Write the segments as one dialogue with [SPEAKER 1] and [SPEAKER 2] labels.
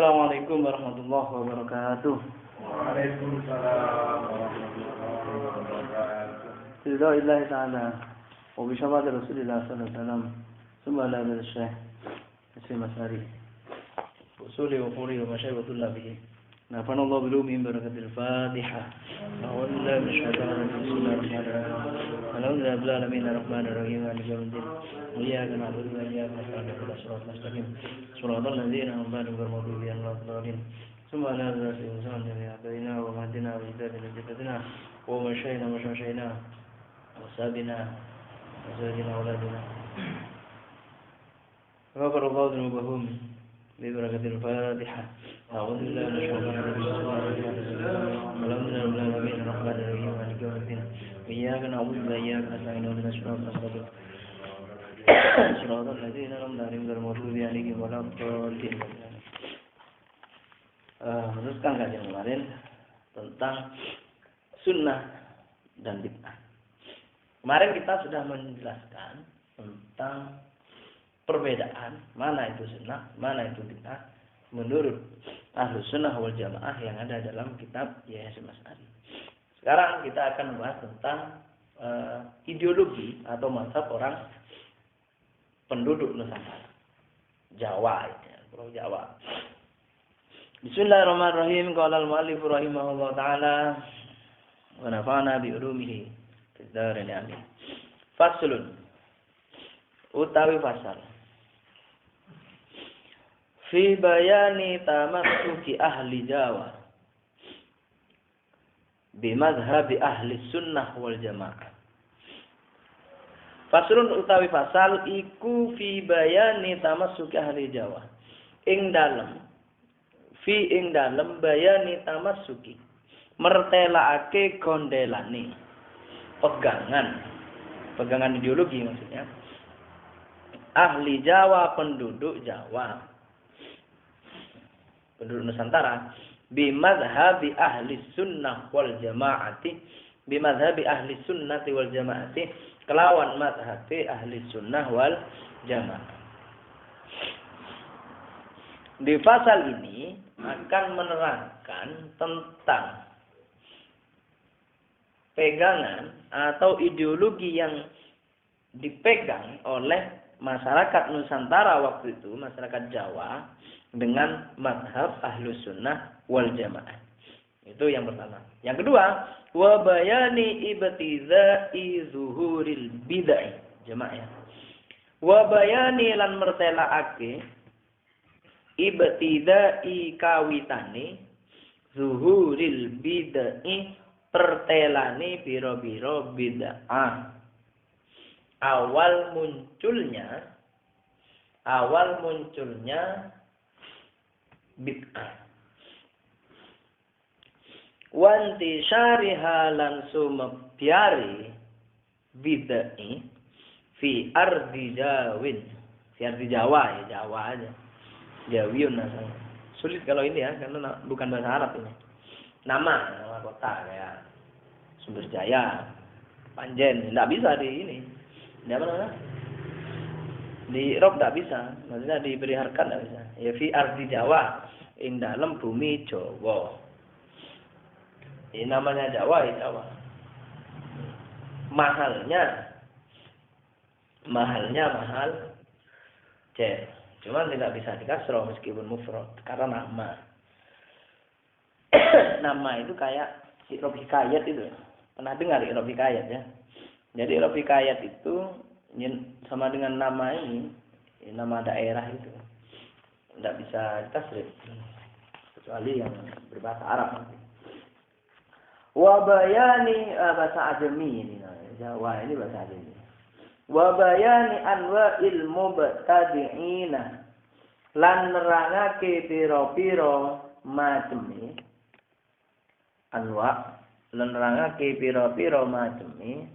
[SPEAKER 1] Assalamualaikum warahmatullahi wabarakatuh.
[SPEAKER 2] Waalaikumsalam warahmatullahi wabarakatuh.
[SPEAKER 1] Bismillahirrahmanirrahim ta'ala. Wa bi syafa'ati Rasulillah sallallahu alaihi wasallam. Summa ala al-Syekh Hasim Masari. Usuli wa quli wa masyayikh wa tullabihi. Nafa'ana Allah bilumihim barakatil Fatihah. A'udzu billahi minasy syaithanir rajim. Bismillahirrahmanirrahim. Alhamdulillahi rabbil alamin arrahmanir rahim maliki yaumiddin. Iyyaka na'budu wa iyyaka nasta'in ihdinas siratal mustaqim. Shiratal ladzina an'amta 'alaihim ghairil maghdubi 'alaihim waladdallin. Summa ala al-Rasul sallallahu alaihi wa wa hadina wa hidayna jaddatina wa masyayna wa syayna wa sabina wa zaidina auladina. Ghafarallahu dzunubahum bi barakatil Fatihah. A'udzu billahi minasy syaithanir rajim. Alhamdulillahi rabbil alamin arrahmanir rahim maliki yaumiddin. Iyyaka na'budu wa iyyaka nasta'in ihdinas siratal mustaqim. Shiratal ladzina an'amta 'alaihim ghairil maghdubi 'alaihim waladdallin. Meneruskan kajian kemarin tentang sunnah dan bid'ah. Kemarin kita sudah menjelaskan tentang perbedaan mana itu sunnah, mana itu bid'ah menurut Ahlus Sunnah wal Jamaah yang ada dalam kitab Hasim Masari. Sekarang kita akan membahas tentang ideologi atau mazhab orang penduduk Nusantara, Jawa, Pulau Jawa. Bismillahirrahmanirrahim. Qala al-mu'allif rahimahullah ta'ala wa nafa'ana bi ulumihi fid dharain amin. Faslun utawi fasal fi bayani tamassuki ahli Jawa bi madhhabi ahli sunnah wal jamaah. Faslun utawi fasal iku fi bayani tamassuki ahli Jawa ing dalem bayani tamassuki mertelaake gondelane pegangan ideologi maksudnya ahli Jawa, penduduk Jawa, penduduk Nusantara bi madhhabi ahli sunnah wal jamaati, bi madhhabi ahli sunnati wal jamaati, kelawan madhhabi ahli sunnah wal jamaah. Di pasal ini akan menerangkan tentang pegangan atau ideologi yang dipegang oleh masyarakat Nusantara waktu itu, masyarakat Jawa, dengan madhab Ahlus Sunnah wal Jamaah. Itu yang pertama. Yang kedua, wa bayani ibtidai zuhuril bid'ah. Jamaah ya. Wa bayani lan mertelaake ibtidai kawitane zuhuril bid'ah, pertelane biro-biro bid'ah. Awal munculnya bid'ah. Wanti syariha lan sumebyari bid'ah fi ardi Jawin. Fi ardi Jawa ya, Jawa aja. Jawiyun asalnya. Sulit kalau ini ya, karena bukan bahasa Arab ini. Nama kota kayak Sumberjaya, Panjen, tidak bisa di ini. Di apa namanya? Di Rob tidak bisa, maksudnya diberi harkat tidak bisa. Ya fi ardi Jawa, ing dalam bumi Jawa. Ini namanya Jawa, ya Jawa. Mahalnya mahal C. Cuman tidak bisa dikasroh meskipun mufrad karena nama. Nama itu kayak Iqrob Hikayat itu. Pernah dengar Iqrob Hikayat ya? Jadi Iqrob Hikayat itu sama dengan nama ini, nama daerah itu. Tidak bisa ditasrif kecuali yang berbahasa Arab nanti. Wa bayani bahasa Ajami ini, Jawa ini bahasa Ajami. Wa bayani anwa'il mubtadi'ina lan nerangake pira-pira maceme anwa' lan nerangake pira-pira maceme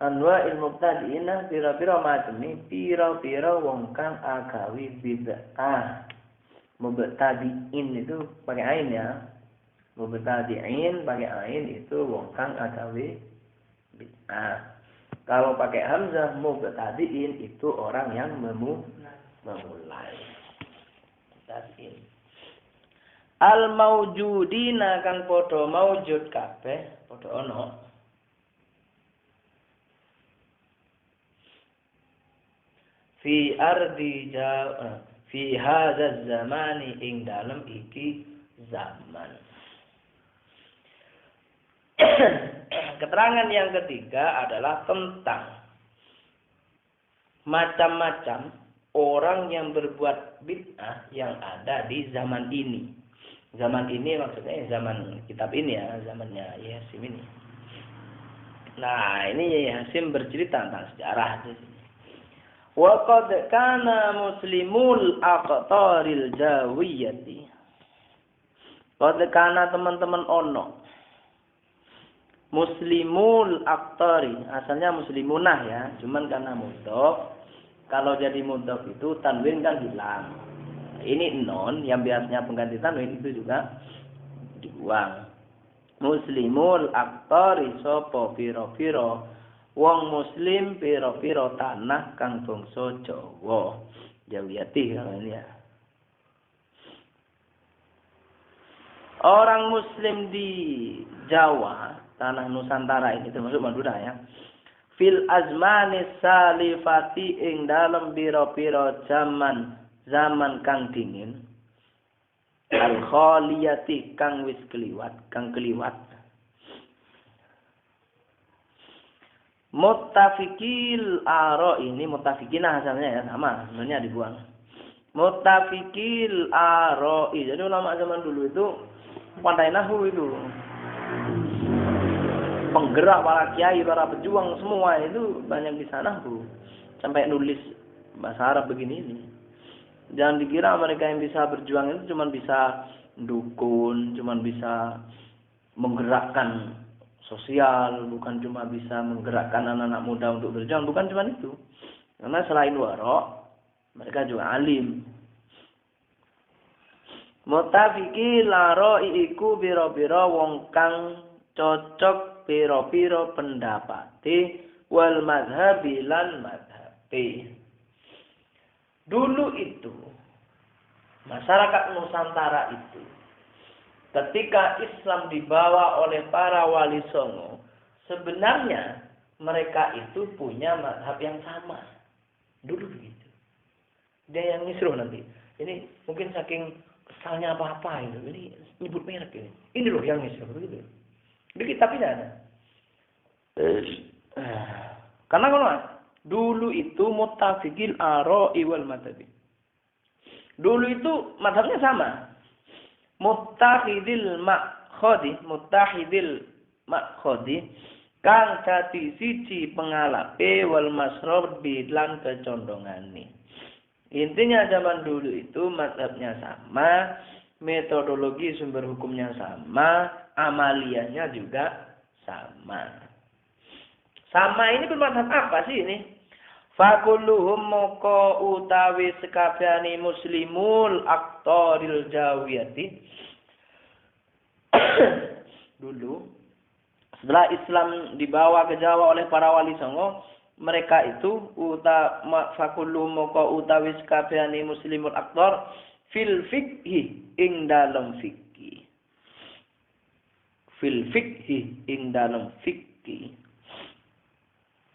[SPEAKER 1] anwa'il mubtadi'ina pira-pira maceme pira-pira wong kang agawi bid'ah. Mubtadi'in itu pakai ain ya. Mubtadi'in pakai ain itu wong kang agawi bid'ah. Kalau pakai hamzah mubtadi'in itu orang yang memulai. tabi'in. Al maujudina kang padha maujud kabeh, padha ana. Fi ardi fi hadzal zamani ing dalem iki zaman. Keterangan yang ketiga adalah tentang macam-macam orang yang berbuat bid'ah yang ada di zaman ini. Zaman ini maksudnya zaman kitab ini ya, zamannya Yai Hasyim ini. Nah, ini Yai Hasyim bercerita tentang sejarah di sini. Wa qad kana muslimul aqtaril jawiyati. Qad kana teman-teman ono. Muslimul aqtari, asalnya muslimunah ya, cuman karena mudhof. Kalau jadi mudhof itu tanwin kan hilang. Ini non yang biasanya pengganti tanwin itu juga dibuang. Muslimul aqtari sapa pira-pira wong muslim pira-pira tanah kang bangsa Jawa. Jawiyati kalau ini ya. Orang muslim di Jawa, tanah Nusantara ini termasuk Madura ya. Fil azmanis salifati ing dalem pira-pira zaman kang dingin, al khaliyati kang wis keliwat, muttafiqil aro ini muttafiqina asalnya ya sama, sebenarnya dibuang. Muttafiqil aro, jadi ulama zaman dulu itu pandai nahwu itu. Penggerak para kiai, para pejuang semua itu banyak di sana Bu. Sampai nulis bahasa Arab begini ini. Jangan dikira mereka yang bisa berjuang itu cuma bisa dukun, cuma bisa menggerakkan sosial, bukan cuma bisa menggerakkan anak-anak muda untuk berjuang, bukan cuma itu. Karena selain warok, mereka juga alim. Mutafiqi laro iku biro-biro wong kang cocok biro-biro pendapati wal madhabi lan madhabi. Dulu itu, masyarakat Nusantara itu, ketika Islam dibawa oleh para wali songo, sebenarnya mereka itu punya madhab yang sama. Dulu begitu. Dia yang ngisruh nanti. Ini mungkin saking kesalnya apa-apa itu. Ini nyebut merek ini. Ini loh yang ngisruh. Begitu. Di kitabnya ada. Karena kalau dulu itu muttafiqil ara'i wal madhabi. Dulu itu madhabnya sama. Muttahidil makhodi kang dadi siji pengalape wal masrabi lan kecondongane. Intinya zaman dulu itu madhabnya sama, metodologi sumber hukumnya sama, amaliyahnya juga sama. Sama ini bermadhab apa sih ini? Fakulluhum moko utawi sekabehane muslimul aqtaril jawiyati. Dulu setelah Islam dibawa ke Jawa oleh para wali songo, mereka itu fakulluhum moko utawi sekabehane muslimul aqtar fil fiqhi ing dalem fikih. Fil fiqhi ing dalem fikih.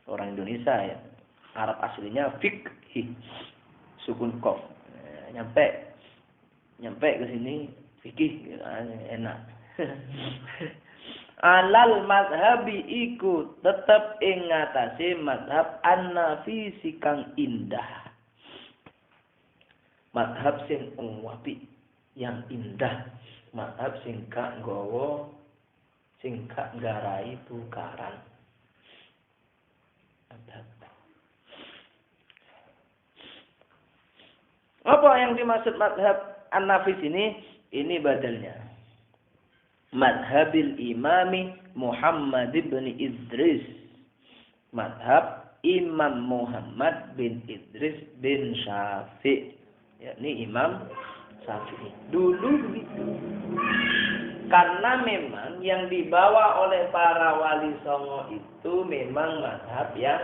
[SPEAKER 1] Orang Indonesia ya. Arab aslinya fikih. Sukun qaf. Nyampe ke sini fikih enak. Alal mazhabi iku tetep ing ngatasi mazhab an-nafisi kang indah. Mazhab sing wapi yang indah. Mazhab sing gak nggawa sing gak nggarai tukaran. Apa yang dimaksud madhab an-nafis ini? Ini badalnya. Madhabil imami Muhammad bin Idris. Madhab Imam Muhammad bin Idris bin Syafi'i. Yakni Imam Syafi'i. Dulu begitu. Karena memang yang dibawa oleh para wali songo itu memang madhab yang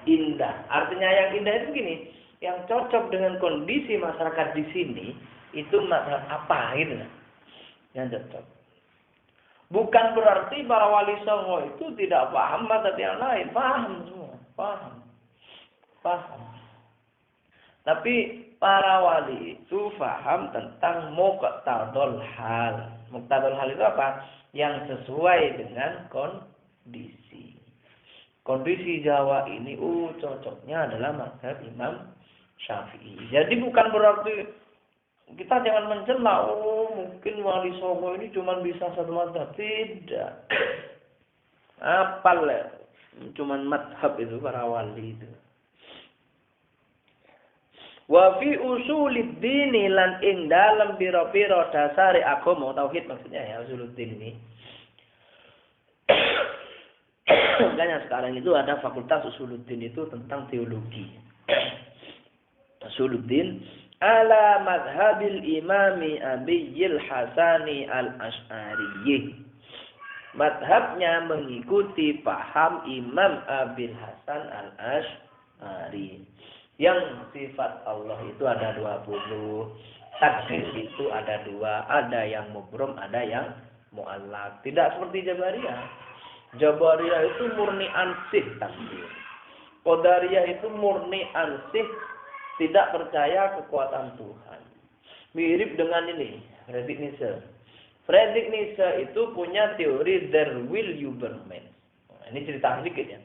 [SPEAKER 1] indah. Artinya yang indah itu begini. Yang cocok dengan kondisi masyarakat di sini, itu mazhab apa gitu kan. Yang cocok. Bukan berarti para wali songo itu tidak paham mazhab yang lain, paham semua, paham. Tapi para wali itu paham tentang muqtadul hal. Muqtadul hal itu apa? Yang sesuai dengan kondisi. Kondisi Jawa ini, cocoknya adalah mazhab Imam Syafi'i. Jadi bukan berarti kita jangan mencela, mungkin wali songo ini cuma bisa satu mazhab. Tidak. Apal ya. Cuma mazhab itu para wali itu. Wa fi usuluddin lan ing dalem pira-pira dasare agama tauhid maksudnya ya usuluddin ini. Makanya sekarang itu ada fakultas usuluddin itu tentang teologi. Usuluddin ala madhabil imami Abiyil Hasani al-Ash'ari. Madhabnya mengikuti paham Imam Abil Hasan al-Ash'ari. Yang sifat Allah itu ada 20. Takdir itu ada 2. Ada yang mubrom, ada yang mu'allaq. Tidak seperti Jabariyah. Jabariyah itu murni ansih takdir. Qadariyah itu murni ansih, tidak percaya kekuatan Tuhan. Mirip dengan ini, Friedrich Nietzsche. Friedrich Nietzsche itu punya teori der will Übermensch. Nah, ini cerita sedikit ya.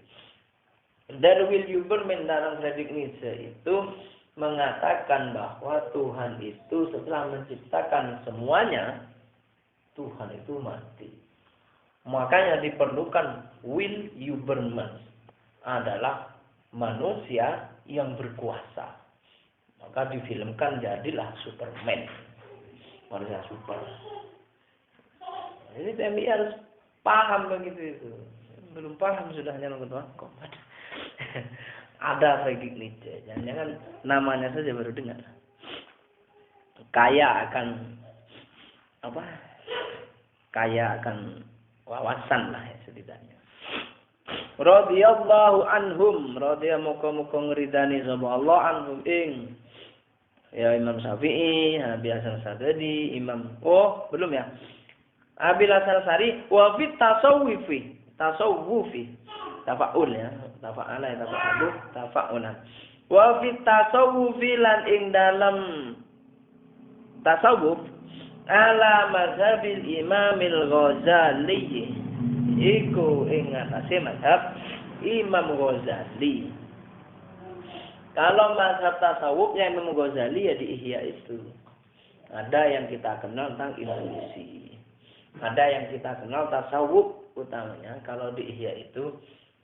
[SPEAKER 1] Der will Übermensch dalam Friedrich Nietzsche itu mengatakan bahwa Tuhan itu setelah menciptakan semuanya, Tuhan itu mati. Makanya diperlukan will Übermensch, adalah manusia yang berkuasa. Maka difilmkan jadilah Superman. Manusia super. Jadi TMI harus paham begitu itu. Belum paham sudah nyalon ketua komat. Ada Friedrich Nietzsche. Jangan namanya saja baru dengar. Kaya akan apa? Kaya akan wawasan lah ya setidaknya. Radhiyallahu anhum, radhiya muka-muka ngridani sapa Allah anhum ing ya Imam Syafi'i, Abi Hasan Sadadi, belum ya. Abi Hasan Sari wa fit tasawufi. Tafaul ya, tafa'ala ya tafa'alu, tafa'ulan. Wa fit tasawufi lan ing dalam tasawuf ala mazhabil Imamil Ghazali. Iku ing atase mazhab Imam Ghazali. Kalau mazhab tasawuf yang Imam Ghazali ya di Ihya itu. Ada yang kita kenal tentang intuisi. Ada yang kita kenal tasawuf utamanya. Kalau di Ihya itu,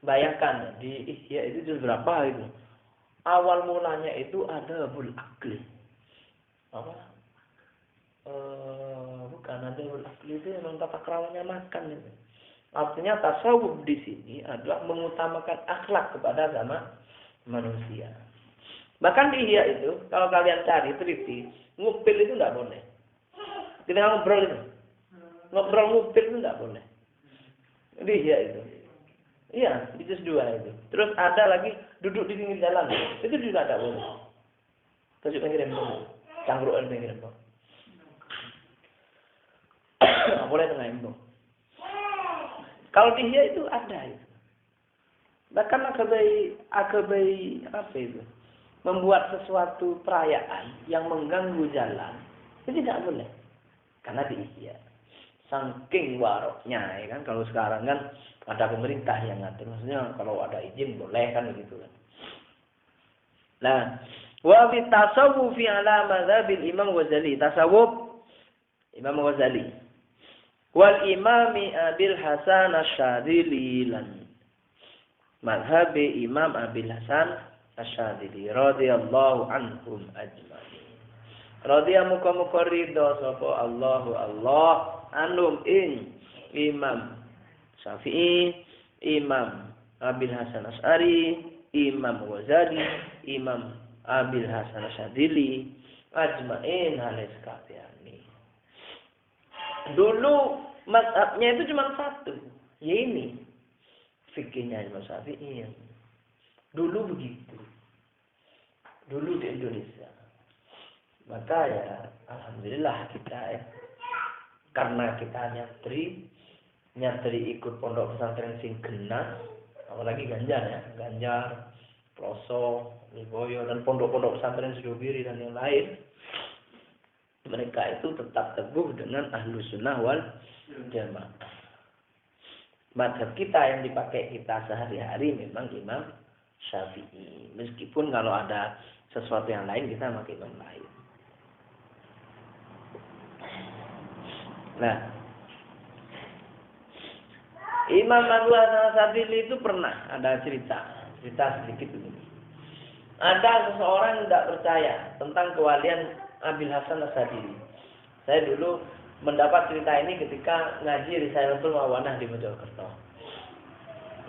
[SPEAKER 1] bayangkan di Ihya itu juz berapa itu? Awal mulanya itu ada Abul Aqli. Apa? Bukan ada Abul Aqli itu memang tata keramanya makan itu. Artinya tasawuf di sini adalah mengutamakan akhlak kepada sama manusia. Bahkan di Ihya itu, kalau kalian cari teliti, ngupil itu tidak boleh. Kita ngobrol itu. Ngobrol ngupil itu tidak boleh. Di Ihya itu. Iya, di juz 2 itu. Terus ada lagi duduk di pinggir jalan. Itu juga tidak boleh. Tunjuk pinggir embong. Cangkruan pinggir embong. Tidak boleh tengah embong. Kalau di Ihya itu ada itu. Bahkan akabai apa itu? Membuat sesuatu perayaan yang mengganggu jalan itu tidak boleh. Karena di Ihya. Saking waroknya ya kan. Kalau sekarang kan ada pemerintah yang ngatur. Maksudnya kalau ada izin boleh kan begitu kan. Nah, wa fi tasawufi ala madzabil Imam Ghazali. Tasawuf Imam Ghazali. Wal imami Abil Hasan Asyadili lan madhabi Imam Abil Hasan Asyadili radhiyallahu anhum ajma'in. Radhiya muka-muka ridha sapa Allah anhum ing Imam Syafi'i, Imam Abil Hasan Asy'ari, Imam Ghazali, Imam Abil Hasan Asyadili ajma'in halis kabehane. Dulu mazhabnya itu cuma satu, ya ini fikihnya Imam Syafi'i. Dulu begitu. Dulu di Indonesia.
[SPEAKER 3] Maka ya alhamdulillah kita ya, karena kita nyatri ikut pondok pesantren sing genah, apalagi Ganjar ya, Ganjar, Ploso, Lirboyo dan pondok-pondok pesantren Sidogiri dan yang lain, mereka itu tetap teguh dengan Ahlus Sunnah wal Jamaah. Mazhab kita yang dipakai kita sehari-hari memang Imam Syafi'i. Meskipun kalau ada sesuatu yang lain kita pakai imam lain. Nah, Imam Abu Hasan Asy'adili itu pernah ada cerita sedikit ini. Ada seseorang yang tidak percaya tentang kewalian Abil Hasan Asy'adili. Saya dulu mendapat cerita ini ketika ngaji Risalatul Mawanah di Mojokerto.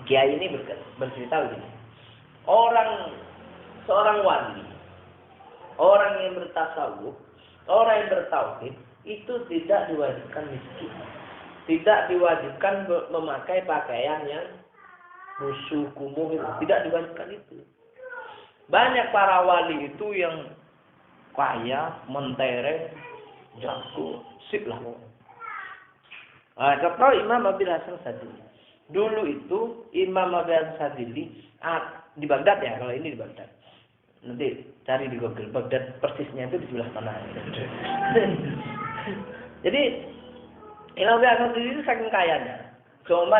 [SPEAKER 3] Kiai ini bercerita begini. Seorang wali, orang yang bertasawuf, orang yang bertauhid itu tidak diwajibkan miskin. Tidak diwajibkan memakai pakaian yang lusuh, kumuh itu. Tidak diwajibkan itu. Banyak para wali itu yang kaya, mentereng, jago, sip lah. Nah, contoh Imam Abil Hasan Asy'adili. Dulu itu Imam Abil Hasan Asy'adili di Baghdad ya, kalau ini di Baghdad. Nanti cari di Google, Baghdad persisnya itu di sebelah mana. Jadi Imam Abil Hasan Asy'adili itu saking kayanya. Cuma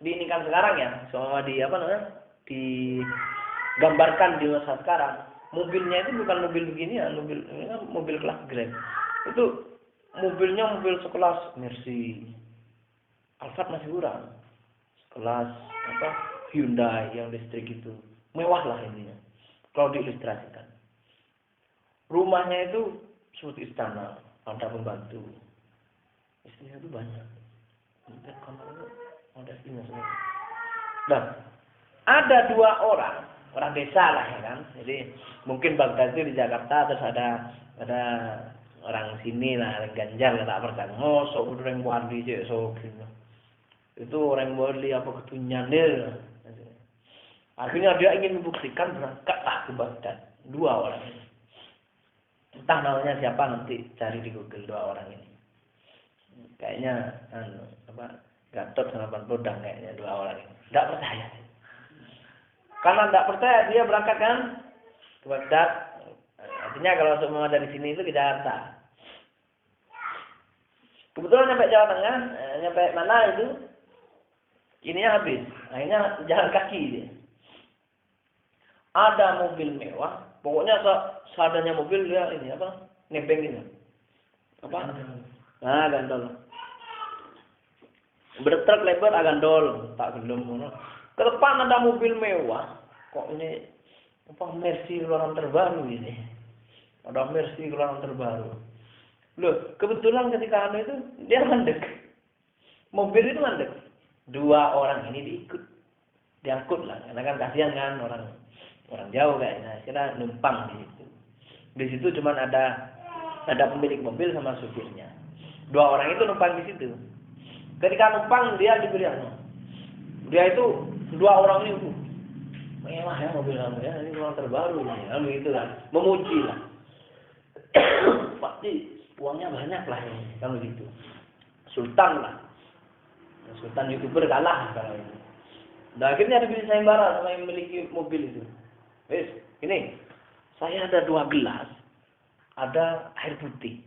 [SPEAKER 3] di ini kan sekarang ya, cuma digambarkan di masa sekarang. Mobilnya itu bukan mobil begini ya, mobil kelas Grand. Itu mobilnya mobil sekelas Mercy. Alphard masih kurang. Sekelas Hyundai yang listrik itu. Mewah lah ininya. Kalau diilustrasikan. Rumahnya itu seperti istana, ada pembantu. Istrinya itu banyak. Kamarnya ada istrinya semua. Nah, ada dua orang desa lah ya kan. Jadi mungkin Baghdad itu di Jakarta, terus ada orang sini lah, Ganjar tak percaya. Mosok udah yang wali aja so gitu. Itu orang wali apa ketunyanil. Akhirnya dia ingin membuktikan, berangkatlah ke Baghdad. Dua orang ini. Entah namanya siapa, nanti cari di Google dua orang ini. Kayaknya Gatot sama Pan Podang kayaknya dua orang ini. Tidak percaya. Karena tidak percaya dia berangkat kan ke Baghdad. Artinya kalau semua dari sini itu ke Jakarta. Kebetulan nyampe Jawa Tengah, nyampe mana itu, ininya habis. Akhirnya jalan kaki dia. Ada mobil mewah, pokoknya seadanya mobil dia ini nebeng ini. Gandol. Bertruk lebar gandol, tak gelem. Ke depan ada mobil mewah. Kok ini Mercy keluaran terbaru ini. Ada Mercy keluaran terbaru. Loh, kebetulan ketika itu dia mandek. Mobil itu mandek. Dua orang ini diangkut lah. Karena kan kasihan kan orang jauh kayaknya. Kira numpang di situ. Di situ cuma ada pemilik mobil sama supirnya. Dua orang itu numpang di situ. Ketika numpang dia diberi dia itu dua orang ini mewah ya mobil kamu ya, ini orang terbaru ini, lalu gitu kan, memuji lah. Pasti uangnya banyak lah ini, kalau gitu. Sultan lah, Sultan YouTuber kalah kalau itu. Dan akhirnya dibeli sayembara sama yang memiliki mobil itu. Wes, ini saya ada 2 gelas, ada air putih.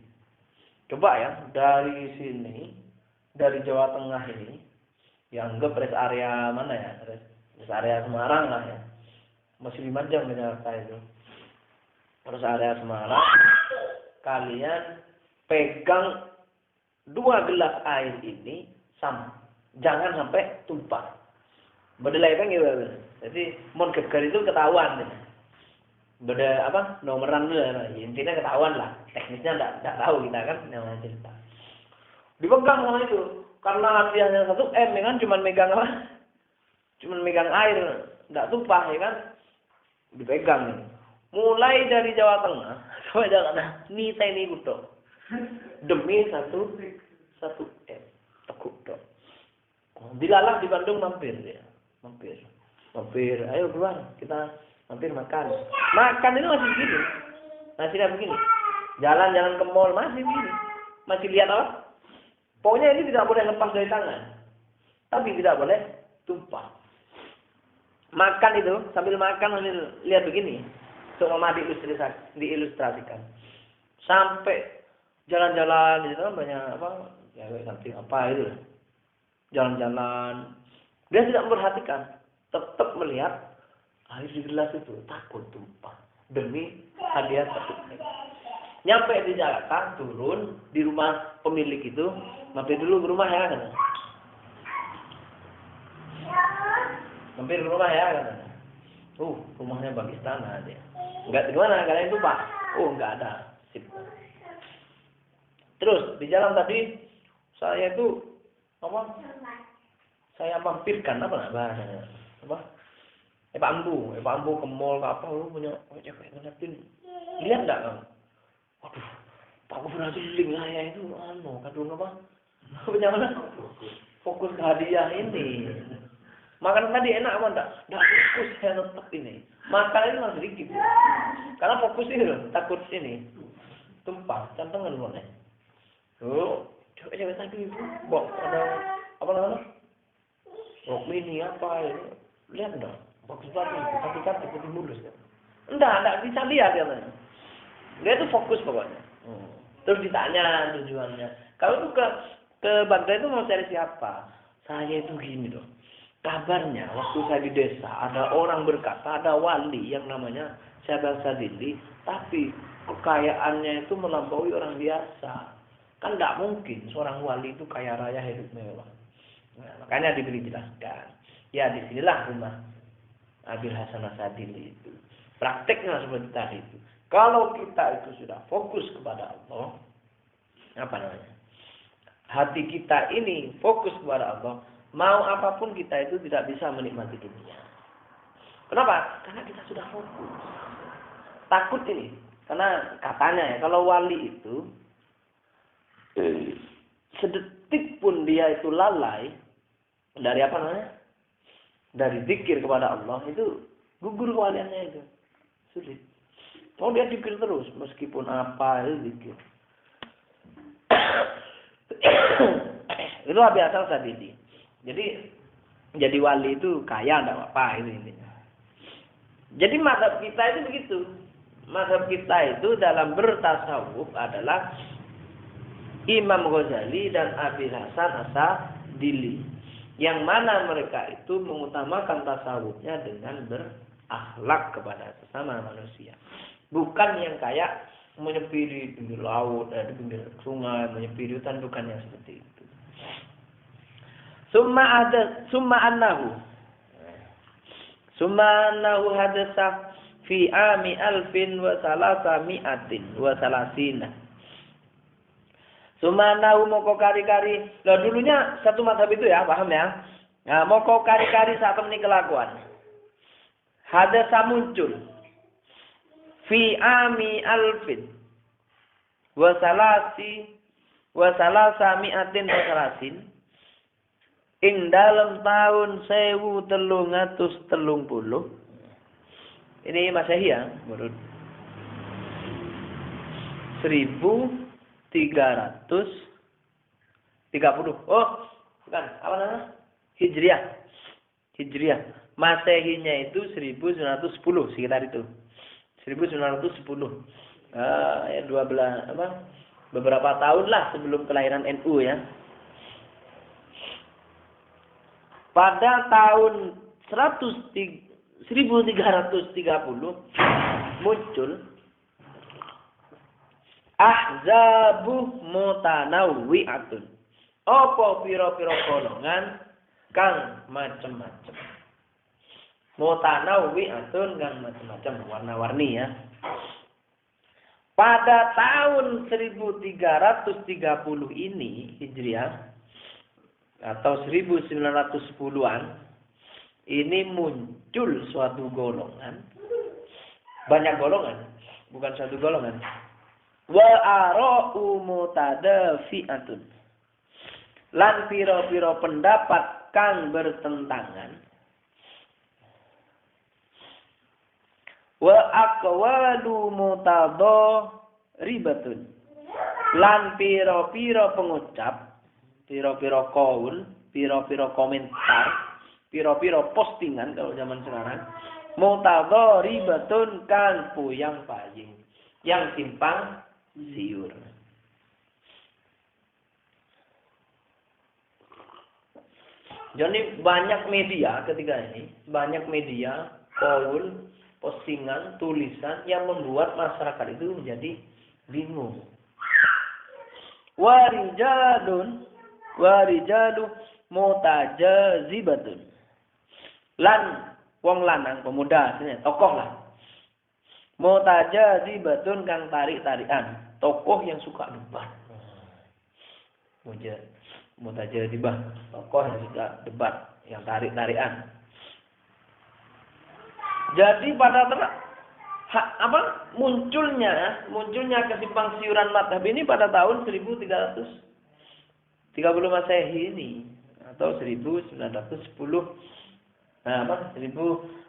[SPEAKER 3] Coba ya dari sini, dari Jawa Tengah ini, yang anggap rest area mana ya, rest area Semarang lah ya. Masih 5 jam ke Jakarta itu. Terus area Semarang, kalian pegang 2 gelas air ini sama. Jangan sampai tumpah. Bedelai kan gitu. Jadi mon geger itu ketahuan. Beda nomeran dulu ya. Intinya ketahuan lah. Teknisnya enggak tahu kita kan namanya cerita. Dipegang sama itu. Karena hadiahnya 1 M ya kan cuman megang Cuman megang air, enggak tumpah ya kan. Dipegang nih. Mulai dari Jawa Tengah sampai Jawa Tengah, ini kudo. Demi 1 M. Tekuk dok. Dilalah di Bandung mampir dia. Mampir. Ayo keluar, kita mampir makan. Makan itu masih begini. Nasinya begini. Jalan-jalan ke mall masih gini. Masih lihat apa? Pokoknya ini tidak boleh lepas dari tangan. Tapi tidak boleh tumpah. Makan itu, sambil makan sambil lihat begini. Seumpama diilustrasikan. Sampai jalan-jalan itu kan banyak apa? Ya samping apa itu. Jalan-jalan. Dia tidak memperhatikan. Tetap melihat air di gelas itu. Takut tumpah. Demi hadiah takutnya. Nyampe di Jakarta, turun di rumah pemilik itu, mampir dulu ke rumah ya kan? Mampir ke rumah ya kan? Rumahnya bagus tanah dia. Enggak gimana? Kalian itu Pak? Enggak ada. Sip. Terus di jalan tadi saya itu apa? Saya mampirkan apa bahasanya? Apa? Pak Ambu ke mall ke apa lu punya cewek ngeliatin. Lihat enggak kamu? Waduh, Pak Gubernur Link saya itu kadung apa? Punya mana? Fokus ke hadiah ini. Makan tadi enak apa enggak? Enggak fokus saya tetap ini. Makan itu masih sedikit. Karena fokus ini loh, takut ini. Tumpah, cantengan loh nih. Cewek-cewek tadi itu ada apa namanya? Rok mini apa ini? Lihat enggak? Bagus banget, cantik putih mulus. Enggak bisa lihat katanya. Dia tuh fokus pokoknya. Terus ditanya tujuannya. Kalau tuh ke Baghdad itu mau cari siapa? Saya itu gini loh. Kabarnya waktu saya di desa ada orang berkata ada wali yang namanya Syabal Sadili, tapi kekayaannya itu melampaui orang biasa. Kan tidak mungkin seorang wali itu kaya raya hidup mewah. Nah, makanya diberi jelaskan. Ya disinilah rumah Abil Hasan Sadili itu. Prakteknya seperti tadi itu. Kalau kita itu sudah fokus kepada Allah, apa namanya? Hati kita ini fokus kepada Allah, mau apapun kita itu tidak bisa menikmati dunia. Kenapa? Karena kita sudah fokus. Takut ini, karena katanya ya, kalau wali itu sedetik pun dia itu lalai dari apa namanya? Dari zikir kepada Allah itu gugur kewaliannya itu. Sulit. Oh dia zikir terus meskipun apa itu zikir. Itu Abi Hasan Sadili. Jadi jadi wali itu kaya enggak apa-apa itu intinya. Jadi mazhab kita itu begitu. Mazhab kita itu dalam bertasawuf adalah Imam Ghazali dan Abi Hasan As-Sadili. Yang mana mereka itu mengutamakan tasawufnya dengan berakhlak kepada sesama manusia. Bukan yang kayak menyepiri di pinggir laut, di pinggir sungai, menyepiri hutan, bukan yang seperti itu. Summa annahu hadasa fi ami alfin wa salasami'atin wa salasina. Summa annahu moko kari-kari. Lah dulunya satu mazhab itu ya, paham ya? Nah, moko kari-kari saat ini kelakuan. Hadasa muncul fi ami alfin wa salasami'atin wa salasin ing dalam tahun 1330. Ini Masehi ya, menurut 1330. Oh, bukan, apa namanya? Hijriah. Masehinya itu 1910 sekitar itu. 1910. Ya 12 apa? Beberapa tahun lah sebelum kelahiran NU ya. Pada tahun 1330 muncul ahzabu mutanawwi'atun. Apa pira-pira golongan kang macam-macam. Mutanawwi'atun kang macam-macam, warna-warni ya. Pada tahun 1330 ini Hijriah atau 1910-an ini muncul suatu golongan, banyak golongan, bukan satu golongan. Wa ara'u mutadafi'atun. Lan pira-pira pendapat kang bertentangan. Wa aqwalu ribatun. Lan piro-piro pengucap, piro-piro qaul, piro-piro komentar, piro-piro postingan kalau zaman sekarang, mutadharibatun kan puyang paying, yang simpang siur. Jadi banyak media ketika ini, banyak media, qaul, postingan, tulisan yang membuat masyarakat itu menjadi bingung. Warijalu mutajazibatun. Lan wong lanang pemuda artinya tokoh lah. Mutajazibatun kang tarik-tarikan, tokoh yang suka debat. Mutajazibah, tokoh yang suka debat, yang tarik-tarikan. Jadi pada munculnya kesimpang siuran madhab ini pada tahun 1330 Masehi ini atau 1910 1330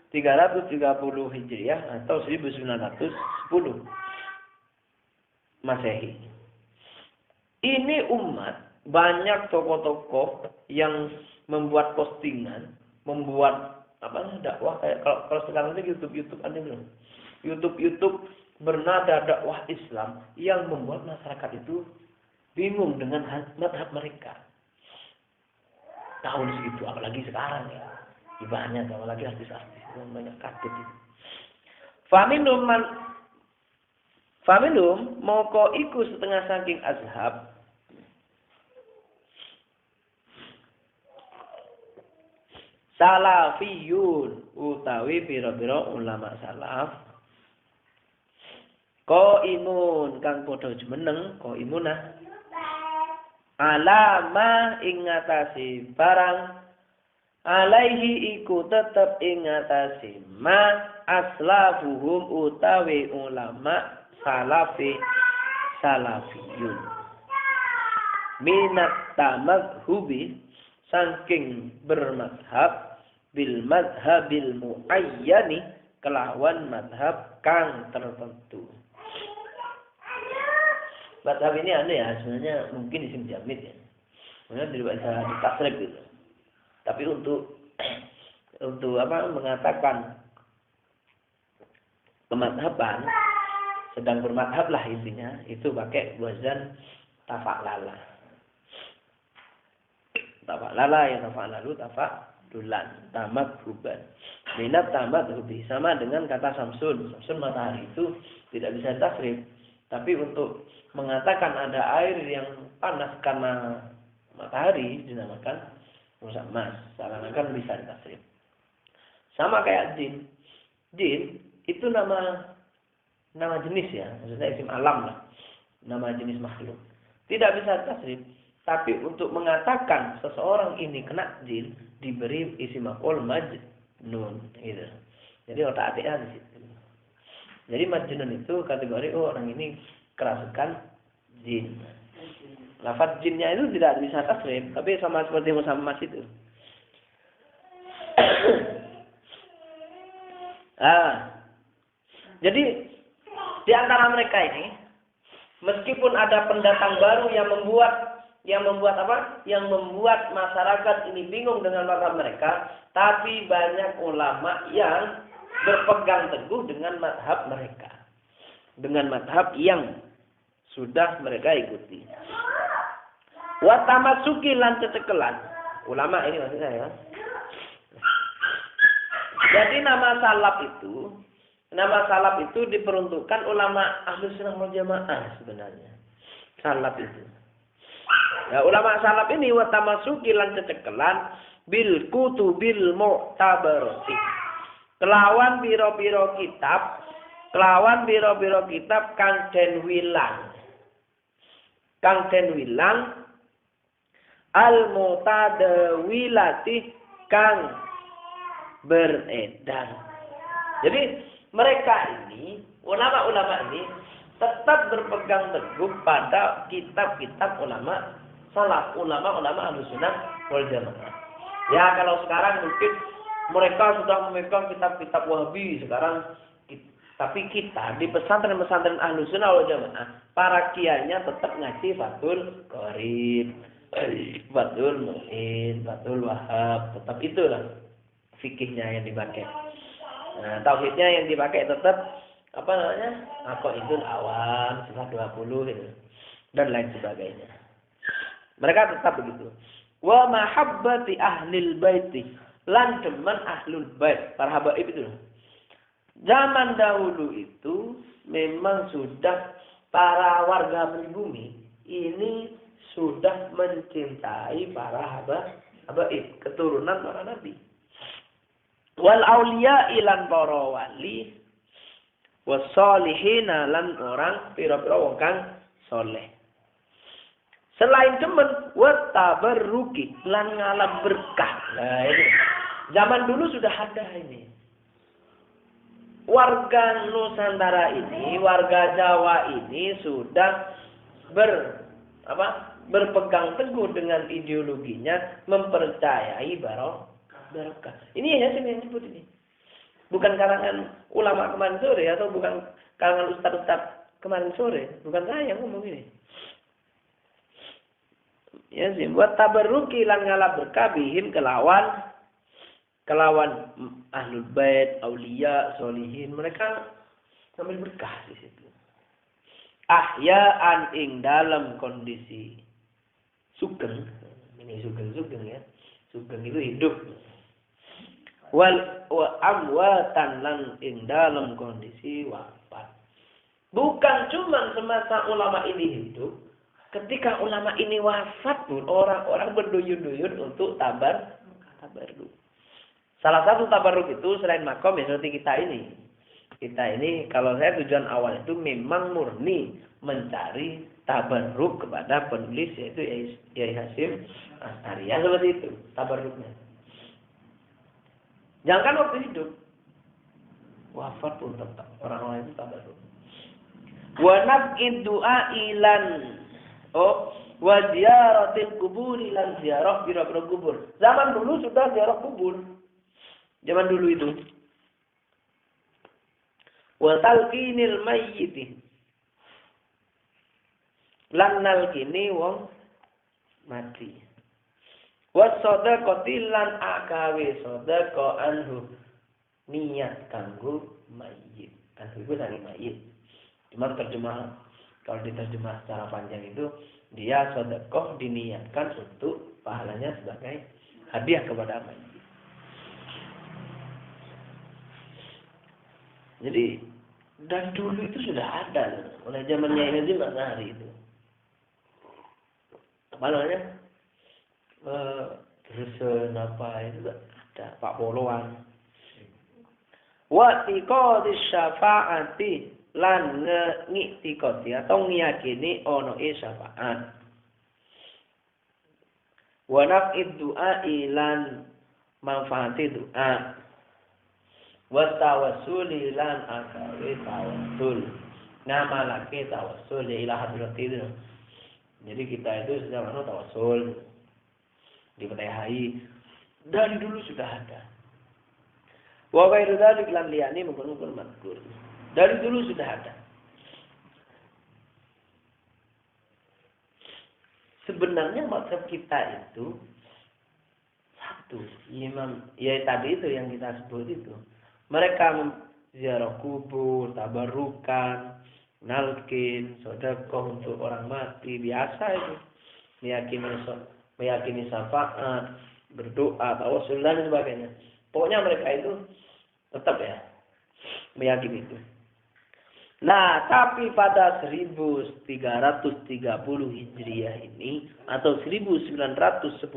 [SPEAKER 3] Hijriah atau 1910 Masehi. Ini umat banyak tokoh-tokoh yang membuat postingan, membuat dakwah kayak kalau sekarang ini YouTube ada belum? YouTube bernada dakwah Islam yang membuat masyarakat itu bingung dengan madhab mereka. Tahun segitu, apalagi sekarang ya. Banyak, apalagi artis-artis banyak kadut itu. Faminum moko iku setengah saking azhab. Salafiyun utawi pira-pira ulama salaf. Qaimun kang padha jumeneng, qaimunah. Alama ing ngatasi barang alaihi iku tetep ing ngatasi ma aslafuhum utawi ulama salafiyun. Minat tamadhubi saking bermadhab bil madhabil muayyani kelawan madhab kang tertentu. Madhab ini aneh ya, sebenarnya mungkin isim jamid ya. Sebenarnya tidak bisa ditasrif gitu. Tapi untuk mengatakan pemadhaban, sedang bermadhab lah intinya, itu pakai wazan tafa'lala. Tafa'lala ya tafa'lalu tafa'dulan, tamadhuban. Minat tamadhubi sama dengan kata samsun. Samsun matahari itu tidak bisa ditasrif. Tapi untuk mengatakan ada air yang panas karena matahari dinamakan musammas. Seakan-akan bisa ditasrif. Sama kayak jin. Jin itu nama jenis ya, maksudnya isim alam lah. Nama jenis makhluk. Tidak bisa ditasrif. Tapi untuk mengatakan seseorang ini kena jin diberi isim maf'ul majnun gitu. Jadi otak-atiknya di situ. Jadi majnun itu kategori orang ini kerasukan jin. Lafaz jinnya itu tidak bisa tasrif, tapi sama seperti musammas itu. Jadi di antara mereka ini, meskipun ada pendatang baru yang membuat masyarakat ini bingung dengan mazhab mereka, tapi banyak ulama yang berpegang teguh dengan mazhab mereka, dengan mazhab yang sudah mereka ikuti. Wa tamatsuki lan cecekelan. Ulama ini maksudnya ya. Jadi nama salaf itu diperuntukkan ulama Ahlus Sunnah wal Jamaah sebenarnya. Salaf itu. Ya, ulama salaf ini wa tamatsuki lan cecekelan bil kutubil mu'tabarati. Kelawan biro-biro kitab kang den wilang al-mutadawilati kang beredar. Jadi mereka ini, ulama-ulama ini tetap berpegang teguh pada kitab-kitab ulama salaf, ulama-ulama Ahlus Sunnah wal Jamaah. Ya kalau sekarang mungkin mereka sudah memegang kitab-kitab Wahabi, sekarang Tapi kita di pesantren-pesantren Ahlus Sunnah wal Jamaah, para kiainya tetap ngaji Fathul Qorib, Fathul Mu'in, Fathul Wahhab, tetap itulah fikihnya yang dipakai. Nah, tauhidnya yang dipakai tetap apa namanya? Aqaidul Awam, Sifat 20 gitu. Dan lain sebagainya. Mereka tetap begitu. Wa mahabbati ahlil baiti, lan demen ahlul bait, para habaib itu. Zaman dahulu itu memang sudah para warga pribumi ini sudah mencintai para habaib, keturunan para nabi. Wal auliya ilan para wali, wasolihina lan orang pira-pira wong kang soleh. Selain demen, watabarruki lan ngalap berkah. Nah ini zaman dulu sudah ada ini. Warga Nusantara ini, warga Jawa ini sudah berpegang teguh dengan ideologinya, mempercayai barokah. Ini ya yang disebut ini. Bukan kalangan ulama kemarin sore atau bukan kalangan ustaz-ustaz kemarin sore, bukan saya yang ngomong ini. Ya sih, buat tabarruki lan ngalap berkah bihim kelawan ahlul bait, aulia, solihin, mereka ngambil berkah di situ. Ahya'an ing dalam kondisi sugeng. Ini sugeng ya. Sugeng itu hidup. Wa amwatan lan ing dalam kondisi wafat. Bukan cuma semasa ulama ini hidup, ketika ulama ini wafat pun orang-orang berduyun-duyun untuk tabarruk. Salah satu tabarruk itu selain makom ya seperti kita ini. Kita ini kalau saya tujuan awal itu memang murni mencari tabarruk kepada penulis yaitu Yai Hasyim Asy'ari. Ya seperti itu tabarruknya. Jangan waktu hidup. Wafat pun tetap orang-orang itu tabarruk. Wa nab'id du'a ilan wa ziyaratil kubur lan ziarah bira-bira kubur. Zaman dulu sudah ziarah kubur. Zaman dulu itu. Wa talqinil mayyit. Lan nalkini wong mati. Wa sadaqati lan akawe sadaqa anhu niat kanggo mayyit. Anhu itu dari mayyit. Cuma terjemah kalau diterjemah secara panjang itu dia sedekah diniatkan untuk pahalanya sebagai hadiah kepada mayyit. Jadi dari dulu itu sudah ada oleh zamannya ini Asy'ari itu. Apa namanya? Terus apa itu ada Pak Poloan. Wa tiqadis syafaati lan ngiktikoti atau ngiyakini ono syafaat. Wa naf'id du'a ilan manfaati doa. Wa tawassuli lan akawe tawassul. Nama laki tawassul ila hadratil. Jadi kita itu sudah mana tawassul dipercayai dari dulu sudah ada. Wa ghairu dzalik lan liyani mungkin mazkur. Dari dulu sudah ada. Sebenarnya mazhab kita itu satu, imam ya tadi itu yang kita sebut itu. Mereka ziarah kubur, tabarukan, nalkin, sedekah untuk orang mati, biasa itu. Meyakini syafaat, berdoa, tawassul dan sebagainya. Pokoknya mereka itu tetap ya meyakini itu. Nah, tapi pada 1330 Hijriah ini atau 1910